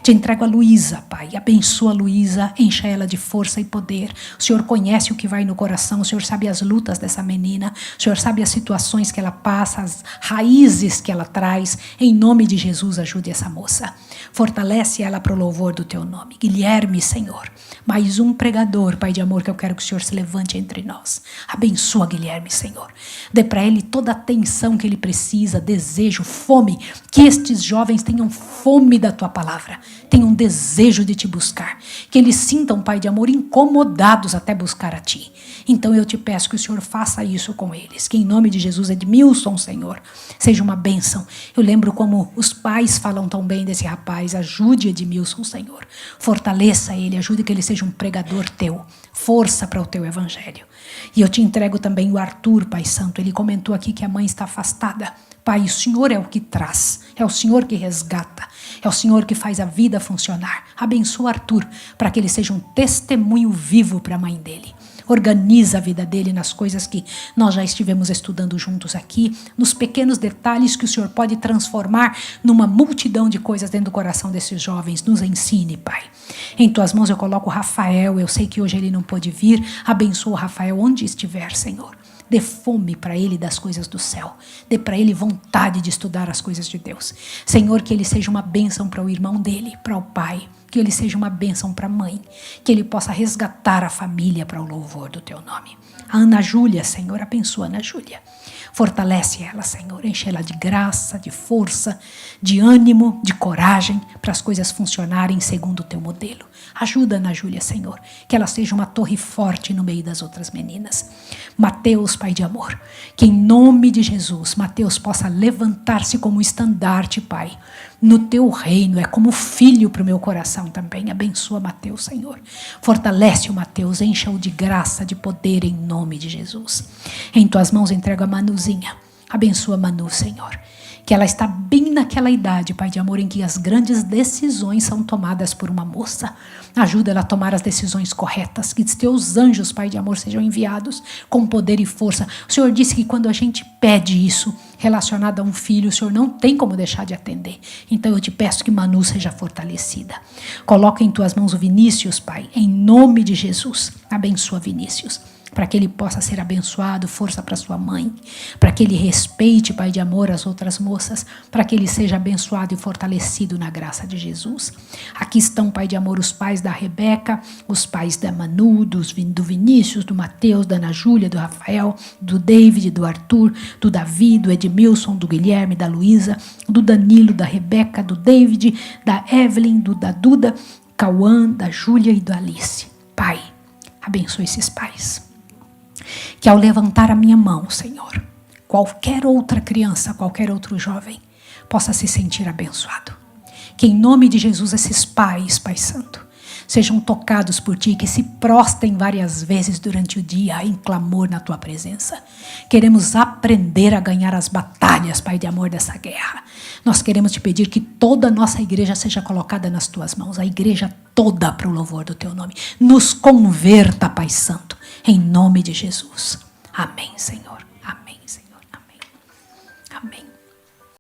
Te entrego a Luísa, Pai. Abençoa a Luísa, encha ela de força e poder. O Senhor conhece o que vai no coração, o Senhor sabe as lutas dessa menina, o Senhor sabe as situações que ela passa, as raízes que ela traz. Em nome de Jesus, ajude essa moça. Fortalece ela para o louvor do Teu nome. Guilherme, Senhor, mais um pregador, Pai de amor, que eu quero que o Senhor se levante entre nós. Abençoa Guilherme, Senhor. Dê para ele toda a atenção que ele precisa, desejo, fome. Que estes jovens tenham fome da Tua palavra. Tenham um desejo de Te buscar. Que eles sintam, Pai de amor, incomodados até buscar a Ti. Então eu te peço que o Senhor faça isso com eles. Que em nome de Jesus, Edmilson, Senhor, seja uma bênção. Eu lembro como os pais falam tão bem desse rapaz. Ajude Edmilson, Senhor. Fortaleça ele, ajude que ele seja um pregador Teu. Força para o Teu evangelho. E eu te entrego também o Arthur, Pai Santo. Ele comentou aqui que a mãe está afastada. Pai, o Senhor é o que traz, é o Senhor que resgata, é o Senhor que faz a vida funcionar. Abençoa Arthur, para que ele seja um testemunho vivo para a mãe dele. Organiza a vida dele nas coisas que nós já estivemos estudando juntos aqui, nos pequenos detalhes que o Senhor pode transformar numa multidão de coisas dentro do coração desses jovens. Nos ensine, Pai. Em Tuas mãos eu coloco o Rafael, eu sei que hoje ele não pôde vir. Abençoa o Rafael onde estiver, Senhor. Dê fome para ele das coisas do céu. Dê para ele vontade de estudar as coisas de Deus. Senhor, que ele seja uma bênção para o irmão dele, para o pai. Que ele seja uma bênção para a mãe. Que ele possa resgatar a família para o louvor do Teu nome. A Ana Júlia, Senhor, abençoa a Ana Júlia. Fortalece ela, Senhor. Enche ela de graça, de força, de ânimo, de coragem para as coisas funcionarem segundo o Teu modelo. Ajuda a Ana Júlia, Senhor, que ela seja uma torre forte no meio das outras meninas. Mateus, Pai de amor, que em nome de Jesus, Mateus possa levantar-se como estandarte, Pai, no Teu reino. É como filho para o meu coração também. Abençoa Mateus, Senhor. Fortalece o Mateus, encha-o de graça, de poder em nome de Jesus. Em Tuas mãos entrego a Manuzinha. Abençoa Manu, Senhor. Que ela está bem naquela idade, Pai de amor, em que as grandes decisões são tomadas por uma moça. Ajuda ela a tomar as decisões corretas. Que os Teus anjos, Pai de amor, sejam enviados com poder e força. O Senhor disse que quando a gente pede isso relacionado a um filho, o Senhor não tem como deixar de atender. Então eu te peço que Manu seja fortalecida. Coloca em Tuas mãos o Vinícius, Pai, em nome de Jesus. Abençoa Vinícius, para que ele possa ser abençoado, força para sua mãe, para que ele respeite, Pai de amor, as outras moças, para que ele seja abençoado e fortalecido na graça de Jesus. Aqui estão, Pai de amor, os pais da Rebeca, os pais da Manu, do Vinícius, do Mateus, da Ana Júlia, do Rafael, do David, do Arthur, do Davi, do Edmilson, do Guilherme, da Luísa, do Danilo, da Rebeca, do David, da Evelyn, da Duda, Cauã, da Júlia e da Alice. Pai, abençoe esses pais. Que ao levantar a minha mão, Senhor, qualquer outra criança, qualquer outro jovem possa se sentir abençoado. Que em nome de Jesus esses pais, Pai Santo, sejam tocados por Ti, que se prostrem várias vezes durante o dia em clamor na Tua presença. Queremos aprender a ganhar as batalhas, Pai de amor, dessa guerra. Nós queremos Te pedir que toda a nossa igreja seja colocada nas Tuas mãos, a igreja toda para o louvor do Teu nome. Nos converta, Pai Santo, em nome de Jesus. Amém, Senhor.